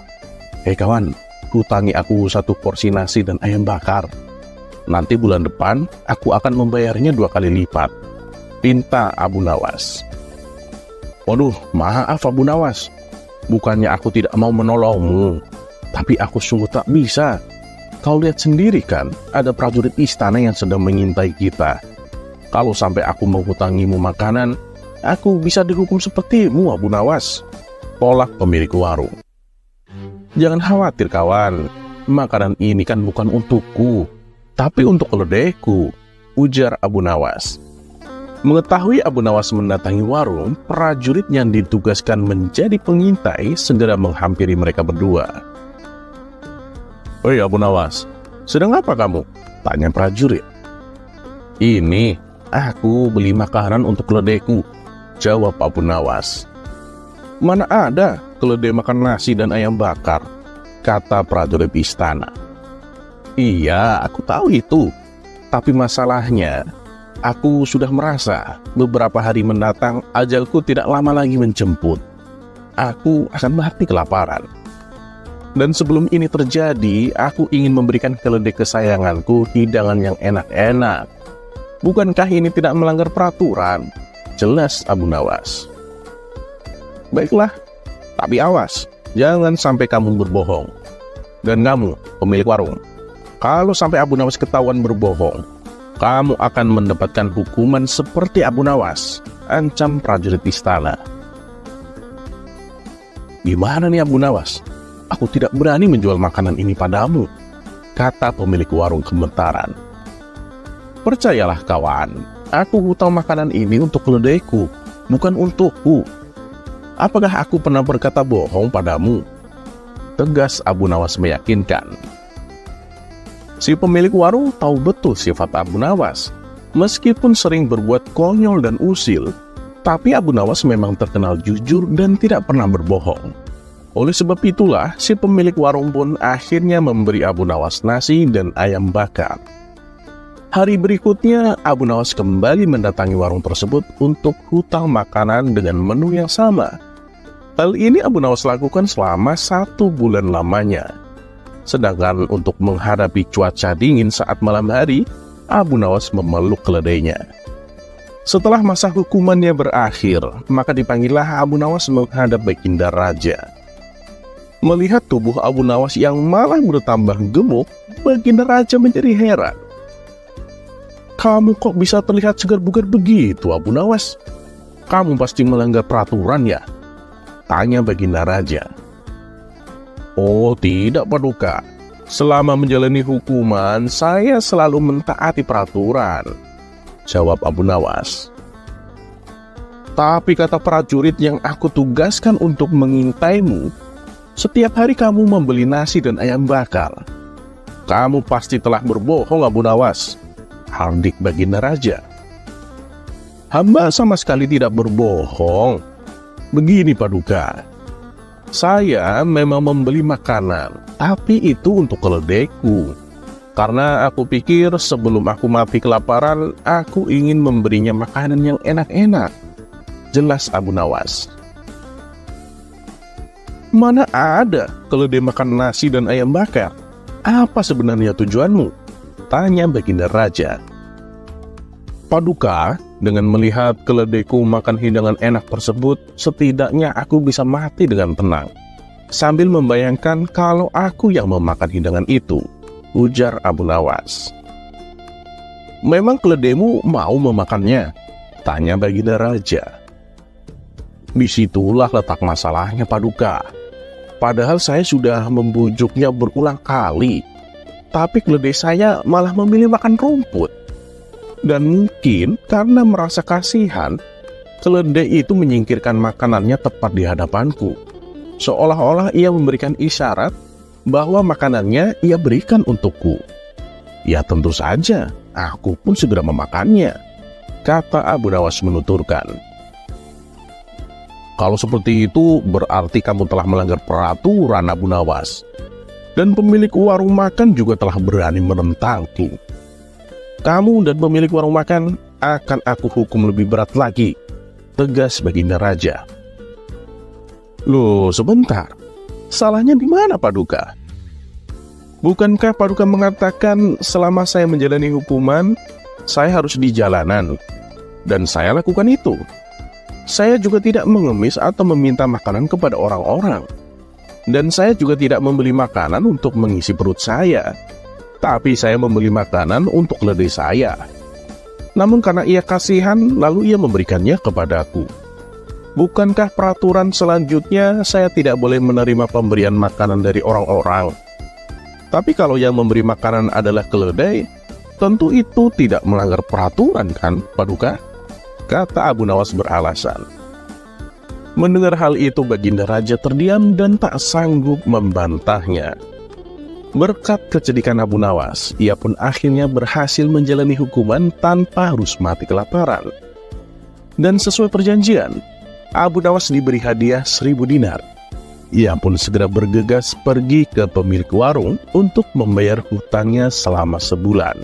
"Hei kawan, hutangi aku 1 porsi nasi dan ayam bakar. Nanti bulan depan aku akan membayarnya 2 kali lipat," pinta Abu Nawas. "Waduh, maaf Abu Nawas. Bukannya aku tidak mau menolongmu, tapi aku sungguh tak bisa. Kau lihat sendiri kan, ada prajurit istana yang sedang mengintai kita. Kalau sampai aku menghutangimu makanan, aku bisa dihukum sepertimu Abu Nawas," tolak pemilik warung. "Jangan khawatir kawan, makanan ini kan bukan untukku, tapi untuk keledaiku," ujar Abu Nawas. Mengetahui Abu Nawas mendatangi warung, prajurit yang ditugaskan menjadi pengintai segera menghampiri mereka berdua. "Hei Abu Nawas, sedang apa kamu?" tanya prajurit. "Ini, aku beli makanan untuk keledaiku," jawab Abu Nawas. "Mana ada keledai makan nasi dan ayam bakar," kata prajurit istana. "Iya, aku tahu itu. Tapi masalahnya, aku sudah merasa beberapa hari mendatang ajalku tidak lama lagi menjemput. Aku akan mati kelaparan. Dan sebelum ini terjadi, aku ingin memberikan keledai kesayanganku hidangan yang enak-enak. Bukankah ini tidak melanggar peraturan?" jelas Abu Nawas. "Baiklah, tapi awas, jangan sampai kamu berbohong. Dan kamu, pemilik warung, kalau sampai Abu Nawas ketahuan berbohong, kamu akan mendapatkan hukuman seperti Abu Nawas," ancam prajurit istana. "Gimana nih Abu Nawas? Aku tidak berani menjual makanan ini padamu," kata pemilik warung gemetaran. "Percayalah kawan, aku hutang makanan ini untuk keledaiku, bukan untukku. Apakah aku pernah berkata bohong padamu?" tegas Abu Nawas meyakinkan. Si pemilik warung tahu betul sifat Abu Nawas. Meskipun sering berbuat konyol dan usil, tapi Abu Nawas memang terkenal jujur dan tidak pernah berbohong. Oleh sebab itulah, si pemilik warung pun akhirnya memberi Abu Nawas nasi dan ayam bakar. Hari berikutnya, Abu Nawas kembali mendatangi warung tersebut untuk hutang makanan dengan menu yang sama. Hal ini Abu Nawas lakukan selama 1 bulan lamanya. Sedangkan untuk menghadapi cuaca dingin saat malam hari, Abu Nawas memeluk keledainya. Setelah masa hukumannya berakhir, maka dipanggillah Abu Nawas menghadap Baginda Raja. Melihat tubuh Abu Nawas yang malah bertambah gemuk, Baginda Raja menjadi heran. "Kamu kok bisa terlihat segar bugar begitu Abu Nawas?" Kamu pasti melanggar peraturan ya? Tanya Baginda Raja. Oh tidak Paduka, selama menjalani hukuman saya selalu mentaati peraturan, jawab Abu Nawas. Tapi kata prajurit yang aku tugaskan untuk mengintaimu, setiap hari kamu membeli nasi dan ayam bakar. Kamu pasti telah berbohong Abu Nawas, hardik Baginda Raja. Hamba sama sekali tidak berbohong. Begini Paduka, saya memang membeli makanan, tapi itu untuk keledaiku. Karena aku pikir sebelum aku mati kelaparan, aku ingin memberinya makanan yang enak-enak, jelas Abu Nawas. Mana ada keledai makan nasi dan ayam bakar? Apa sebenarnya tujuanmu? Tanya Baginda Raja. Paduka, dengan melihat keledaiku makan hidangan enak tersebut, setidaknya aku bisa mati dengan tenang. Sambil membayangkan kalau aku yang memakan hidangan itu, ujar Abu Nawas. Memang keledaimu mau memakannya? Tanya Baginda Raja. Disitulah letak masalahnya Paduka. Padahal saya sudah membujuknya berulang kali, tapi keledai saya malah memilih makan rumput. Dan mungkin karena merasa kasihan, keledai itu menyingkirkan makanannya tepat di hadapanku. Seolah-olah ia memberikan isyarat bahwa makanannya ia berikan untukku. Ya tentu saja, aku pun segera memakannya, kata Abu Nawas menuturkan. Kalau seperti itu, berarti kamu telah melanggar peraturan Abu Nawas. Dan pemilik warung makan juga telah berani menentangku. Kamu dan pemilik warung makan akan aku hukum lebih berat lagi, tegas Baginda Raja. Loh, sebentar. Salahnya di mana Paduka? Bukankah Paduka mengatakan selama saya menjalani hukuman, saya harus di jalanan? Dan saya lakukan itu. Saya juga tidak mengemis atau meminta makanan kepada orang-orang. Dan saya juga tidak membeli makanan untuk mengisi perut saya. Tapi saya membeli makanan untuk keledai saya. Namun karena ia kasihan, lalu ia memberikannya kepadaku. Bukankah peraturan selanjutnya saya tidak boleh menerima pemberian makanan dari orang-orang? Tapi kalau yang memberi makanan adalah keledai, tentu itu tidak melanggar peraturan kan, Paduka? Kata Abu Nawas beralasan. Mendengar hal itu, Baginda Raja terdiam dan tak sanggup membantahnya. Berkat kecedikan Abu Nawas, ia pun akhirnya berhasil menjalani hukuman tanpa harus mati kelaparan. Dan sesuai perjanjian, Abu Nawas diberi hadiah 1000 dinar. Ia pun segera bergegas pergi ke pemilik warung untuk membayar hutangnya selama sebulan.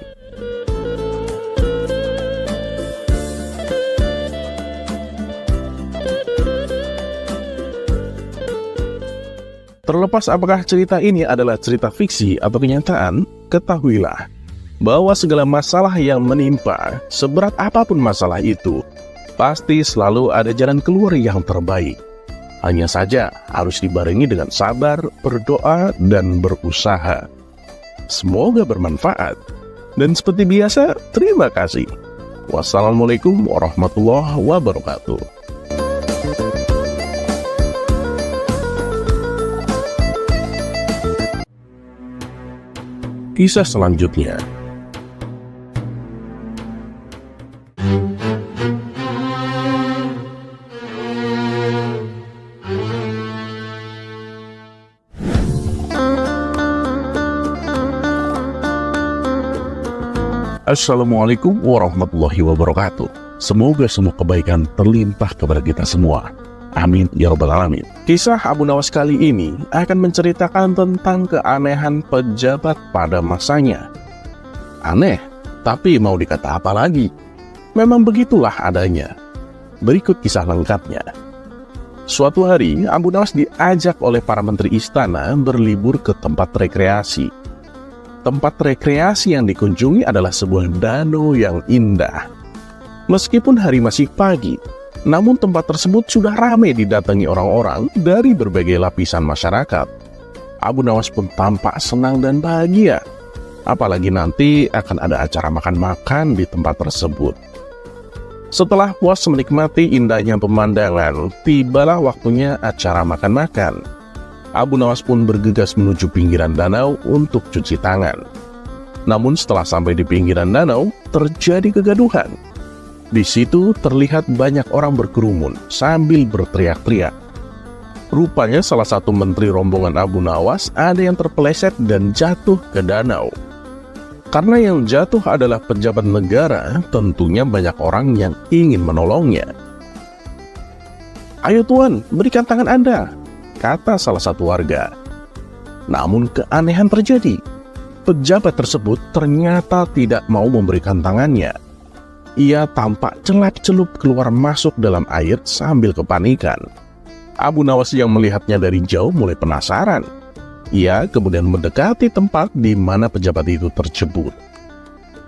Terlepas apakah cerita ini adalah cerita fiksi atau kenyataan, ketahuilah bahwa segala masalah yang menimpa, seberat apapun masalah itu, pasti selalu ada jalan keluar yang terbaik. Hanya saja harus dibarengi dengan sabar, berdoa, dan berusaha. Semoga bermanfaat. Dan seperti biasa, terima kasih. Wassalamualaikum warahmatullahi wabarakatuh. Kisah selanjutnya. Assalamualaikum warahmatullahi wabarakatuh. Semoga semua kebaikan terlimpah kepada kita semua. Amin ya rabbal alamin. Kisah Abu Nawas kali ini akan menceritakan tentang keanehan pejabat pada masanya. Aneh, tapi mau dikata apa lagi? Memang begitulah adanya. Berikut kisah lengkapnya. Suatu hari, Abu Nawas diajak oleh para menteri istana berlibur ke tempat rekreasi. Tempat rekreasi yang dikunjungi adalah sebuah danau yang indah. Meskipun hari masih pagi, namun tempat tersebut sudah ramai didatangi orang-orang dari berbagai lapisan masyarakat. Abu Nawas pun tampak senang dan bahagia. Apalagi nanti akan ada acara makan-makan di tempat tersebut. Setelah puas menikmati indahnya pemandangan, tibalah waktunya acara makan-makan. Abu Nawas pun bergegas menuju pinggiran danau untuk cuci tangan. Namun setelah sampai di pinggiran danau, terjadi kegaduhan. Di situ terlihat banyak orang berkerumun sambil berteriak-teriak. Rupanya salah satu menteri rombongan Abu Nawas ada yang terpeleset dan jatuh ke danau. Karena yang jatuh adalah pejabat negara, tentunya banyak orang yang ingin menolongnya. "Ayo tuan, berikan tangan Anda," kata salah satu warga. Namun keanehan terjadi. Pejabat tersebut ternyata tidak mau memberikan tangannya. Ia tampak celap-celup keluar masuk dalam air sambil kepanikan. Abu Nawas yang melihatnya dari jauh mulai penasaran. Ia kemudian mendekati tempat di mana pejabat itu terjebur.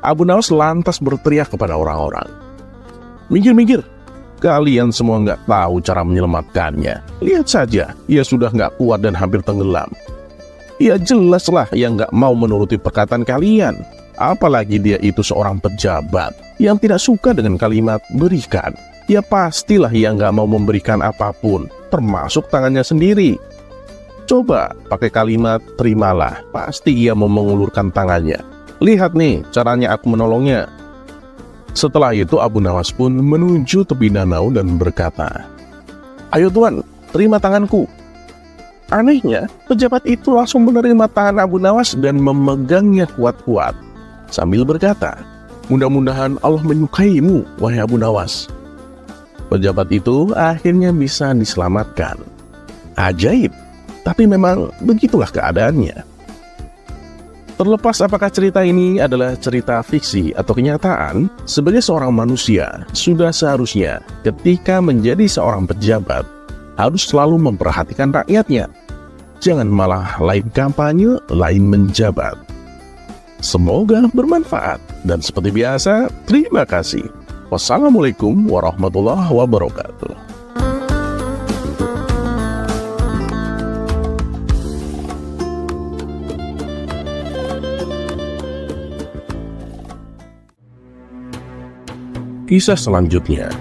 Abu Nawas lantas berteriak kepada orang-orang, "Minggir-minggir, kalian semua nggak tahu cara menyelamatkannya. Lihat saja, ia sudah nggak kuat dan hampir tenggelam. Ia jelaslah yang nggak mau menuruti perkataan kalian. Apalagi dia itu seorang pejabat yang tidak suka dengan kalimat berikan. Ya pastilah ia nggak mau memberikan apapun, termasuk tangannya sendiri. Coba pakai kalimat terimalah, pasti ia mau mengulurkan tangannya. Lihat nih caranya aku menolongnya." Setelah itu Abu Nawas pun menuju tepi danau dan berkata, "Ayo tuan, terima tanganku." Anehnya, pejabat itu langsung menerima tangan Abu Nawas dan memegangnya kuat-kuat sambil berkata, "Mudah-mudahan Allah menyukaimu, wahai Abu Nawas." Pejabat itu akhirnya bisa diselamatkan. Ajaib, tapi memang begitulah keadaannya. Terlepas apakah cerita ini adalah cerita fiksi atau kenyataan, sebagai seorang manusia, sudah seharusnya ketika menjadi seorang pejabat, harus selalu memperhatikan rakyatnya. Jangan malah lain kampanye, lain menjabat. Semoga bermanfaat. Dan seperti biasa, terima kasih. Wassalamualaikum warahmatullahi wabarakatuh. Kisah selanjutnya.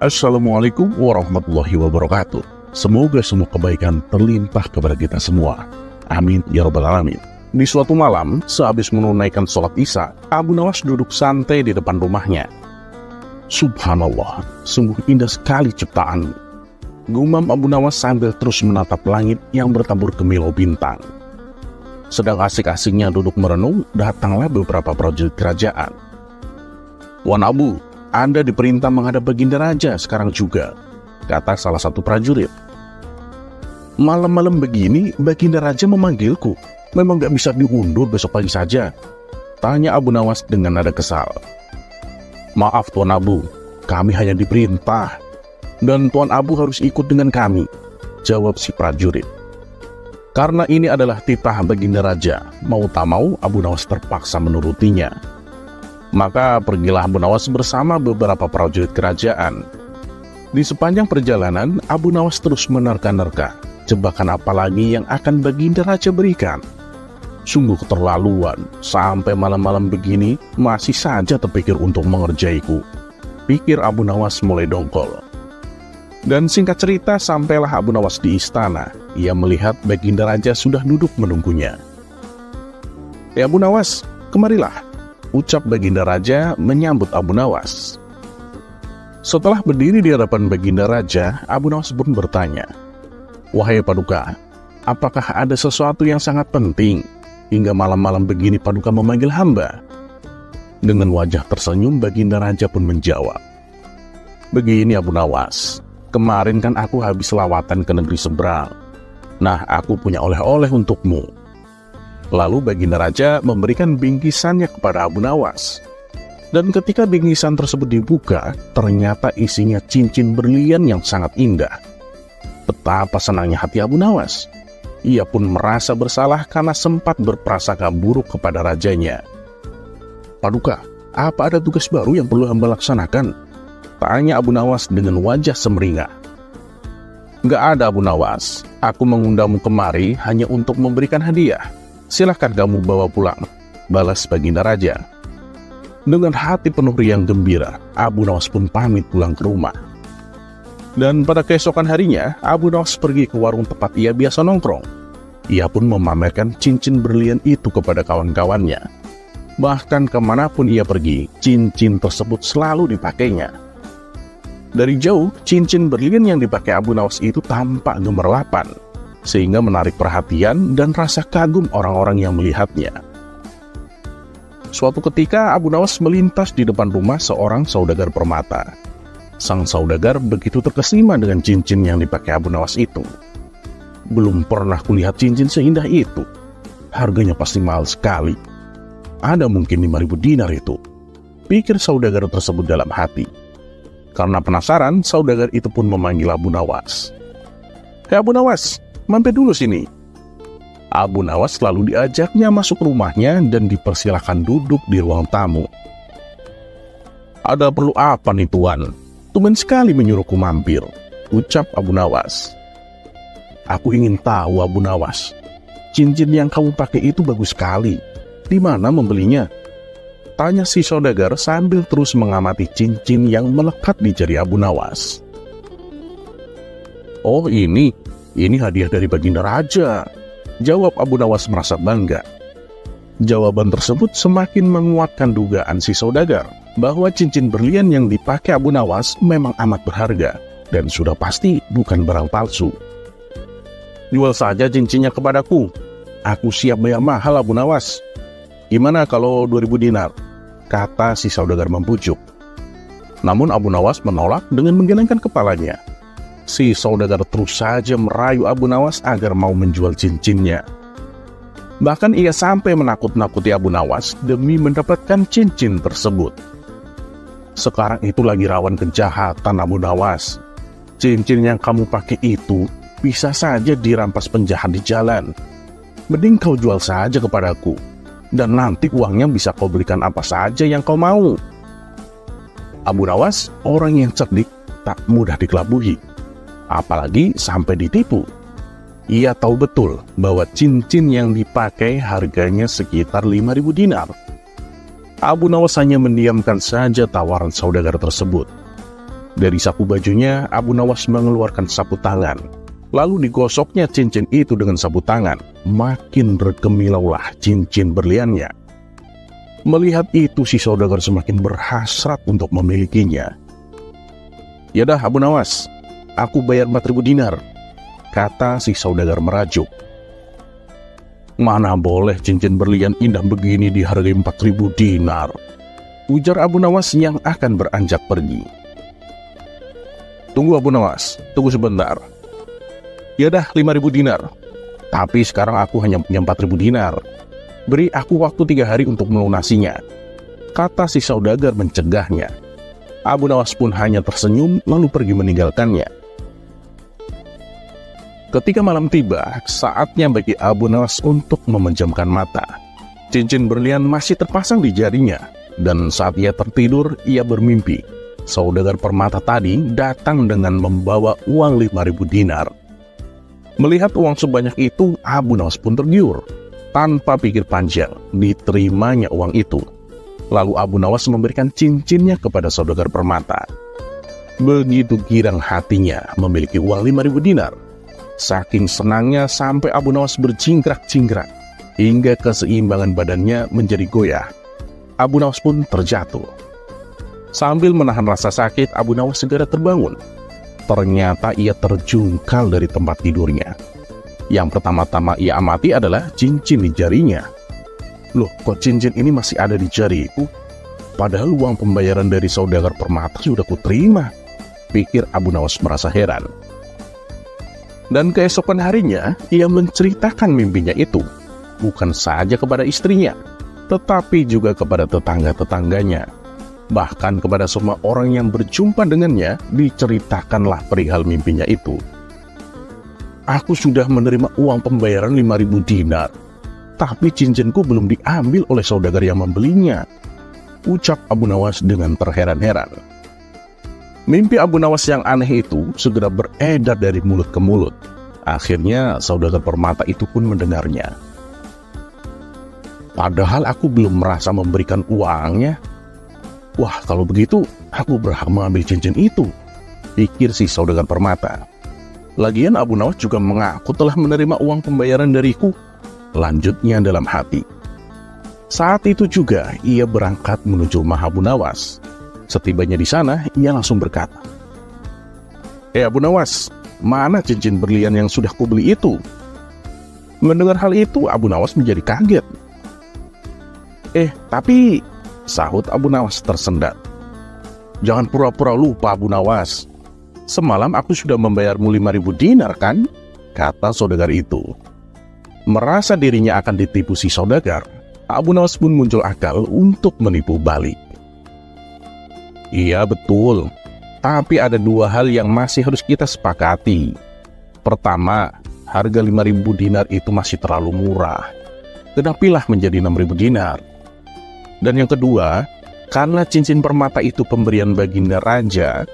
Assalamualaikum warahmatullahi wabarakatuh. Semoga semua kebaikan terlimpah kepada kita semua. Amin ya rabbal alamin. Di suatu malam, sehabis menunaikan sholat isya, Abu Nawas duduk santai di depan rumahnya. "Subhanallah, sungguh indah sekali ciptaan," gumam Abu Nawas sambil terus menatap langit yang bertabur kemilau bintang. Sedang asik-asiknya duduk merenung, datanglah beberapa prajurit kerajaan. "Wan Abu, Anda diperintah menghadap Baginda Raja sekarang juga," kata salah satu prajurit. "Malam-malam begini Baginda Raja memanggilku. Memang gak bisa diundur besok pagi saja?" tanya Abu Nawas dengan nada kesal. "Maaf Tuan Abu, kami hanya diperintah. Dan Tuan Abu harus ikut dengan kami," jawab si prajurit. Karena ini adalah titah Baginda Raja, mau tak mau Abu Nawas terpaksa menurutinya. Maka pergilah Abu Nawas bersama beberapa prajurit kerajaan. Di sepanjang perjalanan, Abu Nawas terus menerka-nerka jebakan apa lagi yang akan Baginda Raja berikan. Sungguh keterlaluan, sampai malam-malam begini masih saja terpikir untuk mengerjaiku, pikir Abu Nawas mulai dongkol. Dan singkat cerita, sampailah Abu Nawas di istana. Ia melihat Baginda Raja sudah duduk menunggunya. "Ya Abu Nawas, kemarilah," ucap Baginda Raja menyambut Abu Nawas. Setelah berdiri di hadapan Baginda Raja, Abu Nawas pun bertanya, "Wahai Paduka, apakah ada sesuatu yang sangat penting hingga malam-malam begini Paduka memanggil hamba?" Dengan wajah tersenyum, Baginda Raja pun menjawab, "Begini Abu Nawas, kemarin kan aku habis lawatan ke negeri seberang. Nah, aku punya oleh-oleh untukmu." Lalu Baginda Raja memberikan bingkisannya kepada Abu Nawas. Dan ketika bingkisan tersebut dibuka, ternyata isinya cincin berlian yang sangat indah. Betapa senangnya hati Abu Nawas. Ia pun merasa bersalah karena sempat berprasangka buruk kepada rajanya. "Paduka, Apa ada tugas baru yang perlu hamba laksanakan? Tanya Abu Nawas dengan wajah semeringah. Nggak ada Abu Nawas, aku mengundangmu kemari hanya untuk memberikan hadiah. Silahkan kamu bawa pulang, balas Baginda Raja. Dengan hati penuh riang gembira, Abu Nawas pun pamit pulang ke rumah. Dan pada keesokan harinya, Abu Nawas pergi ke warung tempat ia biasa nongkrong. Ia pun memamerkan cincin berlian itu kepada kawan-kawannya. Bahkan kemanapun ia pergi, cincin tersebut selalu dipakainya. Dari jauh, cincin berlian yang dipakai Abu Nawas itu tampak gemerlapan, sehingga menarik perhatian dan rasa kagum orang-orang yang melihatnya. Suatu ketika, Abu Nawas melintas di depan rumah seorang saudagar permata. Sang saudagar begitu terkesima dengan cincin yang dipakai Abu Nawas itu. Belum pernah kulihat cincin seindah itu. Harganya pasti mahal sekali. Ada mungkin 5.000 dinar itu, pikir saudagar tersebut dalam hati. Karena penasaran, saudagar itu pun memanggil Abu Nawas. Hei Abu Nawas, mampir dulu sini. Abu Nawas lalu diajaknya masuk rumahnya dan dipersilahkan duduk di ruang tamu. Ada perlu apa nih Tuan? Tumben sekali menyuruhku mampir, ucap Abu Nawas. Aku ingin tahu Abu Nawas, cincin yang kamu pakai itu bagus sekali. Di mana membelinya? Tanya si saudagar sambil terus mengamati cincin yang melekat di jari Abu Nawas. Oh ini hadiah dari Baginda Raja, jawab Abu Nawas merasa bangga. Jawaban tersebut semakin menguatkan dugaan si saudagar bahwa cincin berlian yang dipakai Abu Nawas memang amat berharga dan sudah pasti bukan barang palsu. Jual saja cincinnya kepadaku, aku siap bayar mahal Abu Nawas. Gimana kalau 2.000 dinar? Kata si saudagar membujuk. Namun Abu Nawas menolak dengan menggelengkan kepalanya. Si saudagar terus saja merayu Abu Nawas agar mau menjual cincinnya. Bahkan ia sampai menakut-nakuti Abu Nawas demi mendapatkan cincin tersebut. Sekarang itu lagi rawan kejahatan Abu Nawas. Cincin yang kamu pakai itu bisa saja dirampas penjahat di jalan. Mending kau jual saja kepadaku. Dan nanti uangnya bisa kau belikan apa saja yang kau mau. Abu Nawas orang yang cerdik, tak mudah dikelabui, apalagi sampai ditipu. Ia tahu betul bahwa cincin yang dipakai harganya sekitar 5.000 dinar. Abu Nawas hanya mendiamkan saja tawaran saudagar tersebut. Dari saku bajunya, Abu Nawas mengeluarkan sapu tangan. Lalu digosoknya cincin itu dengan sapu tangan. Makin berkemilaulah cincin berliannya. Melihat itu si saudagar semakin berhasrat untuk memilikinya. Yadah Abu Nawas, aku bayar 4.000 dinar, kata si saudagar merajuk. Mana boleh cincin berlian indah begini dihargai 4.000 dinar, ujar Abu Nawas yang akan beranjak pergi. Tunggu Abu Nawas, tunggu sebentar. Yadah 5.000 dinar, tapi sekarang aku hanya punya 4.000 dinar. Beri aku waktu 3 hari untuk melunasinya, kata si saudagar mencegahnya. Abu Nawas pun hanya tersenyum lalu pergi meninggalkannya. Ketika malam tiba, saatnya bagi Abu Nawas untuk memejamkan mata. Cincin berlian masih terpasang di jarinya, dan saat ia tertidur, ia bermimpi. Saudagar permata tadi datang dengan membawa uang 5.000 dinar. Melihat uang sebanyak itu, Abu Nawas pun tergiur. Tanpa pikir panjang, diterimanya uang itu. Lalu Abu Nawas memberikan cincinnya kepada saudagar permata. Begitu girang hatinya memiliki uang 5.000 dinar. Saking senangnya sampai Abu Nawas berjingkrak-jingkrak, hingga keseimbangan badannya menjadi goyah. Abu Nawas pun terjatuh. Sambil menahan rasa sakit, Abu Nawas segera terbangun. Ternyata ia terjungkal dari tempat tidurnya. Yang pertama-tama ia amati adalah cincin di jarinya. Loh, kok cincin ini masih ada di jariku? Padahal uang pembayaran dari saudagar permata sudah kuterima, pikir Abu Nawas merasa heran. Dan keesokan harinya, ia menceritakan mimpinya itu, bukan saja kepada istrinya, tetapi juga kepada tetangga-tetangganya. Bahkan kepada semua orang yang berjumpa dengannya, diceritakanlah perihal mimpinya itu. Aku sudah menerima uang pembayaran 5.000 dinar, tapi cincinku belum diambil oleh saudagar yang membelinya. ucap Abu Nawas dengan terheran-heran. Mimpi Abu Nawas yang aneh itu segera beredar dari mulut ke mulut. Akhirnya saudagar permata itu pun mendengarnya. Padahal aku belum merasa memberikan uangnya. Wah, kalau begitu aku berhak mengambil cincin itu, pikir si saudagar permata. Lagian Abu Nawas juga mengaku telah menerima uang pembayaran dariku, lanjutnya dalam hati. Saat itu juga ia berangkat menuju rumah Abu Nawas. Setibanya di sana, ia langsung berkata, Abu Nawas, mana cincin berlian yang sudah kubeli itu? Mendengar hal itu, Abu Nawas menjadi kaget. Tapi, sahut Abu Nawas tersendat. Jangan pura-pura lupa, Abu Nawas. Semalam aku sudah membayarmu 5.000 dinar kan? Kata saudagar itu. Merasa dirinya akan ditipu si saudagar, Abu Nawas pun muncul akal untuk menipu balik. Iya betul, tapi ada dua hal yang masih harus kita sepakati. Pertama, harga 5.000 dinar itu masih terlalu murah. Kenapilah menjadi 6.000 dinar. Dan yang kedua, karena cincin permata itu pemberian Baginda Raja,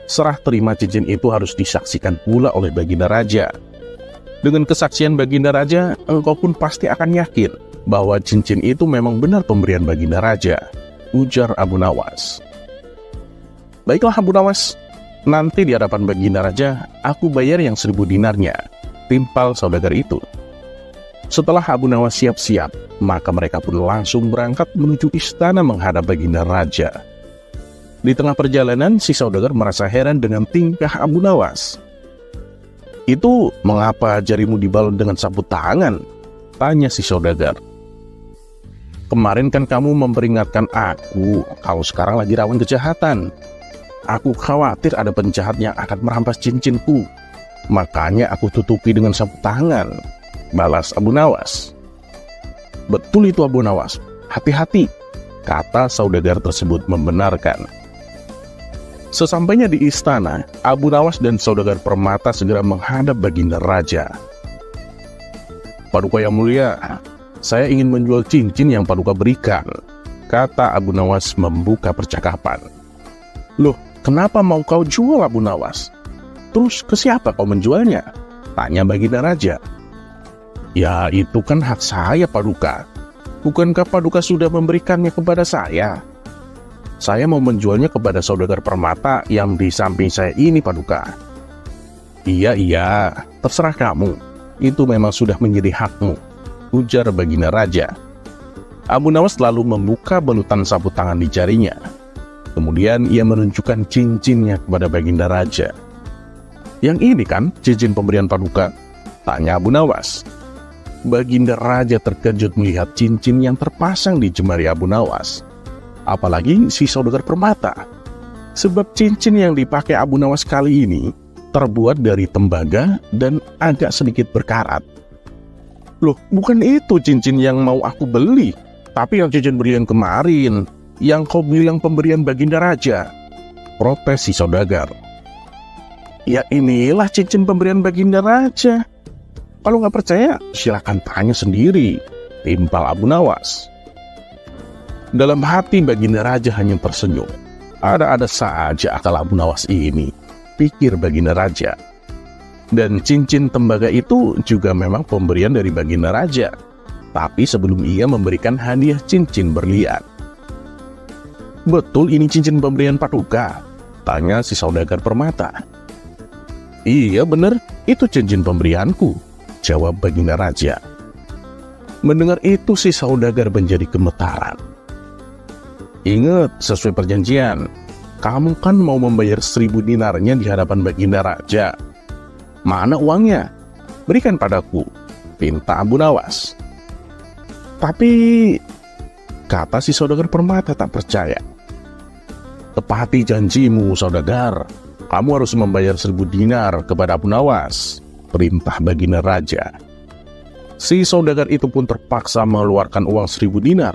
serah terima cincin itu harus disaksikan pula oleh Baginda Raja. Dengan kesaksian Baginda Raja, engkau pun pasti akan yakin bahwa cincin itu memang benar pemberian Baginda Raja, ujar Abu Nawas. Baiklah Abu Nawas, nanti di hadapan Baginda Raja, aku bayar yang 1.000 dinarnya, timpal saudagar itu. Setelah Abu Nawas siap-siap, maka mereka pun langsung berangkat menuju istana menghadap Baginda Raja. Di tengah perjalanan, si saudagar merasa heran dengan tingkah Abu Nawas. Itu mengapa jarimu dibalut dengan sabut tangan? Tanya si saudagar. Kemarin kan kamu memperingatkan aku kalau sekarang lagi rawan kejahatan. Aku khawatir ada penjahat yang akan merampas cincinku. Makanya aku tutupi dengan sabut tangan, balas Abu Nawas. Betul itu Abu Nawas, hati-hati, kata saudagar tersebut membenarkan. Sesampainya di istana, Abu Nawas dan saudagar permata segera menghadap Baginda Raja. Paduka yang mulia, saya ingin menjual cincin yang Paduka berikan, kata Abu Nawas membuka percakapan. Loh, kenapa mau kau jual Abu Nawas? Terus ke siapa kau menjualnya? Tanya Baginda Raja. Ya itu kan hak saya Paduka. Bukankah Paduka sudah memberikannya kepada saya? Saya mau menjualnya kepada saudagar permata yang di samping saya ini Paduka. Iya, terserah kamu. Itu memang sudah menjadi hakmu, ujar Baginda Raja. Abu Nawas lalu membuka balutan sabut tangan di jarinya. Kemudian ia menunjukkan cincinnya kepada Baginda Raja. Yang ini kan cincin pemberian Paduka? Tanya Abu Nawas. Baginda Raja terkejut melihat cincin yang terpasang di jemari Abu Nawas. Apalagi si saudagar permata. Sebab cincin yang dipakai Abu Nawas kali ini terbuat dari tembaga dan agak sedikit berkarat. Loh, bukan itu cincin yang mau aku beli, tapi yang cincin berlian kemarin, yang kau bilang pemberian Baginda Raja, protes si saudagar. Ya inilah cincin pemberian Baginda Raja. Kalau nggak percaya, silakan tanya sendiri, timpal Abu Nawas. Dalam hati Baginda Raja hanya tersenyum. Ada-ada saja akal Abu Nawas ini, pikir Baginda Raja. Dan cincin tembaga itu juga memang pemberian dari Baginda Raja. Tapi sebelum ia memberikan hadiah cincin berlian. Betul ini cincin pemberian Paduka? Tanya si saudagar permata. Iya benar, itu cincin pemberianku, jawab Baginda Raja. Mendengar itu si saudagar menjadi gemetaran. Ingat, sesuai perjanjian, kamu kan mau membayar 1.000 dinarnya di hadapan Baginda Raja. Mana uangnya? Berikan padaku, pinta Abu Nawas. Tapi, kata si saudagar permata tak percaya. Tepati janjimu, saudagar. Kamu harus membayar 1.000 dinar kepada Abu Nawas, perintah Baginda Raja. Si saudagar itu pun terpaksa mengeluarkan uang 1.000 dinar.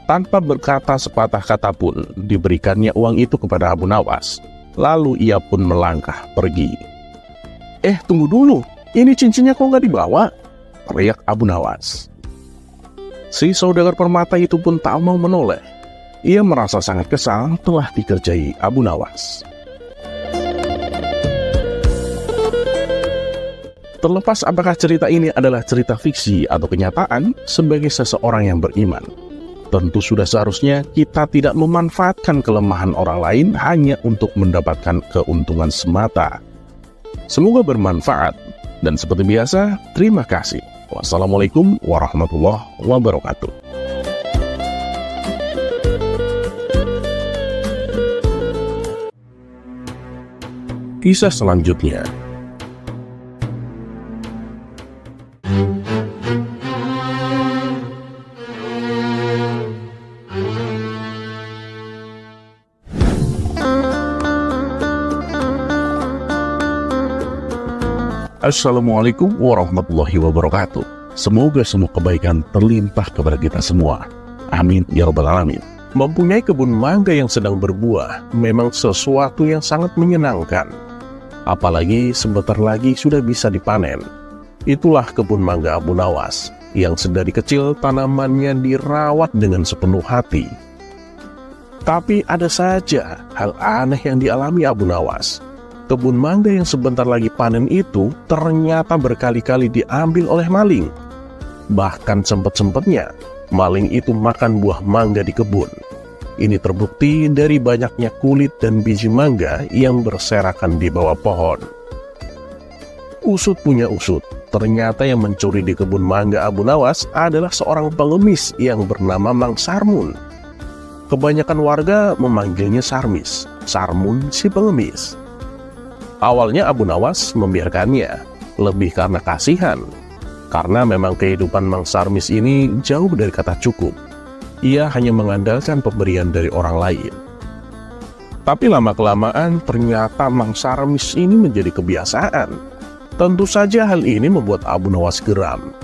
Tanpa berkata sepatah kata pun, diberikannya uang itu kepada Abu Nawas. Lalu ia pun melangkah pergi. Tunggu dulu, ini cincinnya kok nggak dibawa? Teriak Abu Nawas. Si saudagar permata itu pun tak mau menoleh. Ia merasa sangat kesal telah dikerjai Abu Nawas. Terlepas apakah cerita ini adalah cerita fiksi atau kenyataan, sebagai seseorang yang beriman, tentu sudah seharusnya kita tidak memanfaatkan kelemahan orang lain hanya untuk mendapatkan keuntungan semata. Semoga bermanfaat, dan seperti biasa, terima kasih. Wassalamualaikum warahmatullahi wabarakatuh. Kisah selanjutnya. Assalamualaikum warahmatullahi wabarakatuh. Semoga semua kebaikan terlimpah kepada kita semua. Amin ya rabbal alamin. Mempunyai kebun mangga yang sedang berbuah memang sesuatu yang sangat menyenangkan. Apalagi sebentar lagi sudah bisa dipanen. Itulah kebun mangga Abu Nawas yang sedari kecil tanamannya dirawat dengan sepenuh hati. Tapi ada saja hal aneh yang dialami Abu Nawas. Kebun mangga yang sebentar lagi panen itu ternyata berkali-kali diambil oleh maling. Bahkan sempat-sempatnya maling itu makan buah mangga di kebun. Ini terbukti dari banyaknya kulit dan biji mangga yang berserakan di bawah pohon. Usut punya usut, ternyata yang mencuri di kebun mangga Abu Nawas adalah seorang pengemis yang bernama Mang Sarmun. Kebanyakan warga memanggilnya Sarmis, Sarmun si pengemis. Awalnya Abu Nawas membiarkannya, lebih karena kasihan. Karena memang kehidupan Mang Sarmis ini jauh dari kata cukup. Ia hanya mengandalkan pemberian dari orang lain. Tapi lama-kelamaan ternyata Mang Sarmis ini menjadi kebiasaan. Tentu saja hal ini membuat Abu Nawas geram.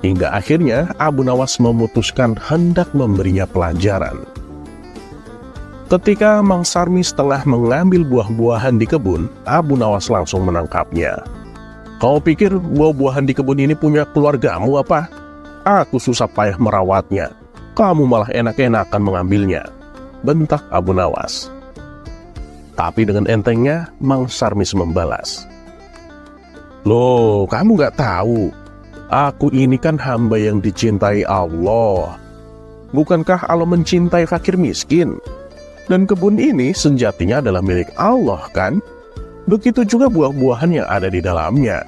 Hingga akhirnya Abu Nawas memutuskan hendak memberinya pelajaran. Ketika Mang Sarmis tengah mengambil buah-buahan di kebun, Abu Nawas langsung menangkapnya. "Kau pikir buah-buahan di kebun ini punya keluargamu apa? Aku susah payah merawatnya. Kamu malah enak-enakan mengambilnya," bentak Abu Nawas. Tapi dengan entengnya, Mang Sarmis membalas. "Loh, kamu gak tahu? Aku ini kan hamba yang dicintai Allah. Bukankah Allah mencintai fakir miskin? Dan kebun ini sejatinya adalah milik Allah kan? Begitu juga buah-buahan yang ada di dalamnya.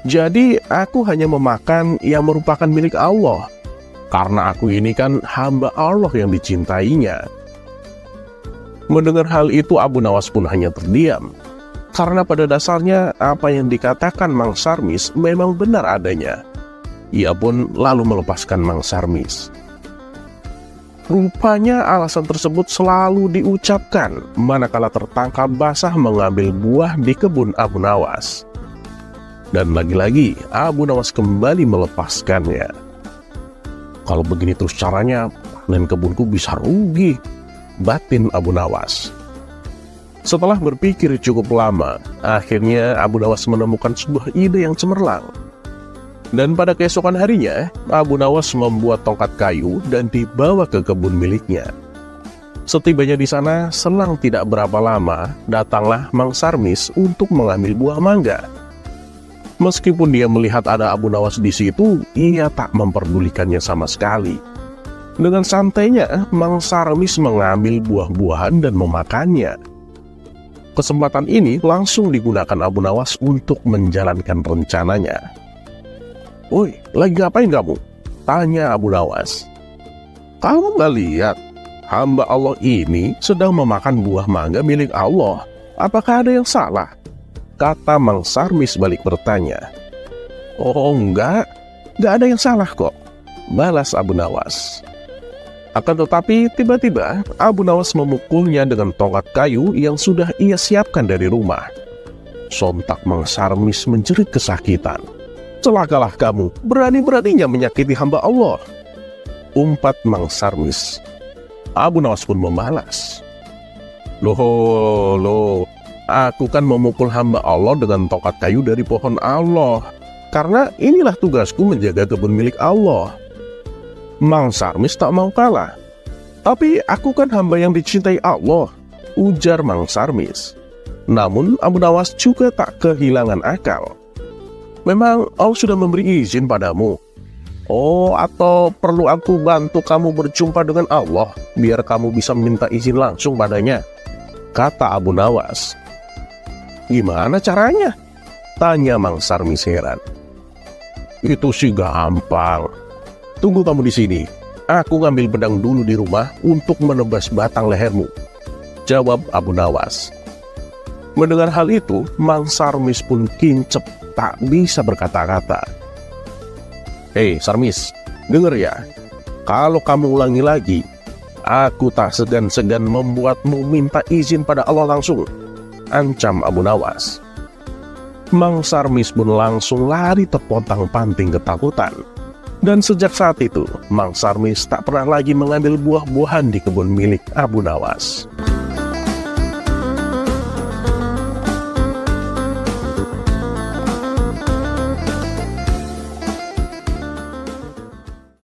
Jadi aku hanya memakan yang merupakan milik Allah. Karena aku ini kan hamba Allah yang dicintainya." Mendengar hal itu Abu Nawas pun hanya terdiam. Karena pada dasarnya apa yang dikatakan Mang Sarmis memang benar adanya. Ia pun lalu melepaskan Mang Sarmis. Rupanya alasan tersebut selalu diucapkan manakala tertangkap basah mengambil buah di kebun Abu Nawas. Dan lagi-lagi Abu Nawas kembali melepaskannya. "Kalau begini terus caranya, panen kebunku bisa rugi," batin Abu Nawas. Setelah berpikir cukup lama, akhirnya Abu Nawas menemukan sebuah ide yang cemerlang. Dan pada keesokan harinya, Abu Nawas membuat tongkat kayu dan dibawa ke kebun miliknya. Setibanya di sana, selang tidak berapa lama, datanglah Mang Sarmis untuk mengambil buah mangga. Meskipun dia melihat ada Abu Nawas di situ, ia tak memperdulikannya sama sekali. Dengan santainya, Mang Sarmis mengambil buah-buahan dan memakannya. Kesempatan ini langsung digunakan Abu Nawas untuk menjalankan rencananya. "Woi, lagi ngapain kamu?" tanya Abu Nawas. "Kamu gak lihat? Hamba Allah ini sedang memakan buah mangga milik Allah. Apakah ada yang salah?" kata Mang Sarmis balik bertanya. "Oh enggak, gak ada yang salah kok," balas Abu Nawas. Akan tetapi tiba-tiba Abu Nawas memukulnya dengan tongkat kayu yang sudah ia siapkan dari rumah. Sontak Mang Sarmis menjerit kesakitan. "Celakalah kamu, berani-beraninya menyakiti hamba Allah," umpat Mang Sarmis. Abu Nawas pun membalas, Loh, aku kan memukul hamba Allah dengan tongkat kayu dari pohon Allah, karena inilah tugasku menjaga kebun milik Allah." Mang Sarmis tak mau kalah. Tapi aku kan hamba yang dicintai Allah, ujar Mang Sarmis. Namun Abu Nawas juga tak kehilangan akal. Memang Allah sudah memberi izin padamu? Oh, atau perlu aku bantu kamu berjumpa dengan Allah, biar kamu bisa minta izin langsung padanya? Kata Abu Nawas. Gimana caranya? Tanya Mang Sarmis heran. Itu sih gampang. Tunggu kamu di sini. Aku ngambil pedang dulu di rumah untuk menebas batang lehermu, jawab Abu Nawas. Mendengar hal itu, Mang Sarmis pun kincep, tak bisa berkata-kata. Hei Sarmis, denger ya. Kalau kamu ulangi lagi, aku tak segan-segan membuatmu minta izin pada Allah langsung, ancam Abu Nawas. Mang Sarmis pun langsung lari terpontang-panting ketakutan. Dan sejak saat itu, Mang Sarmis tak pernah lagi mengambil buah-buahan di kebun milik Abu Nawas.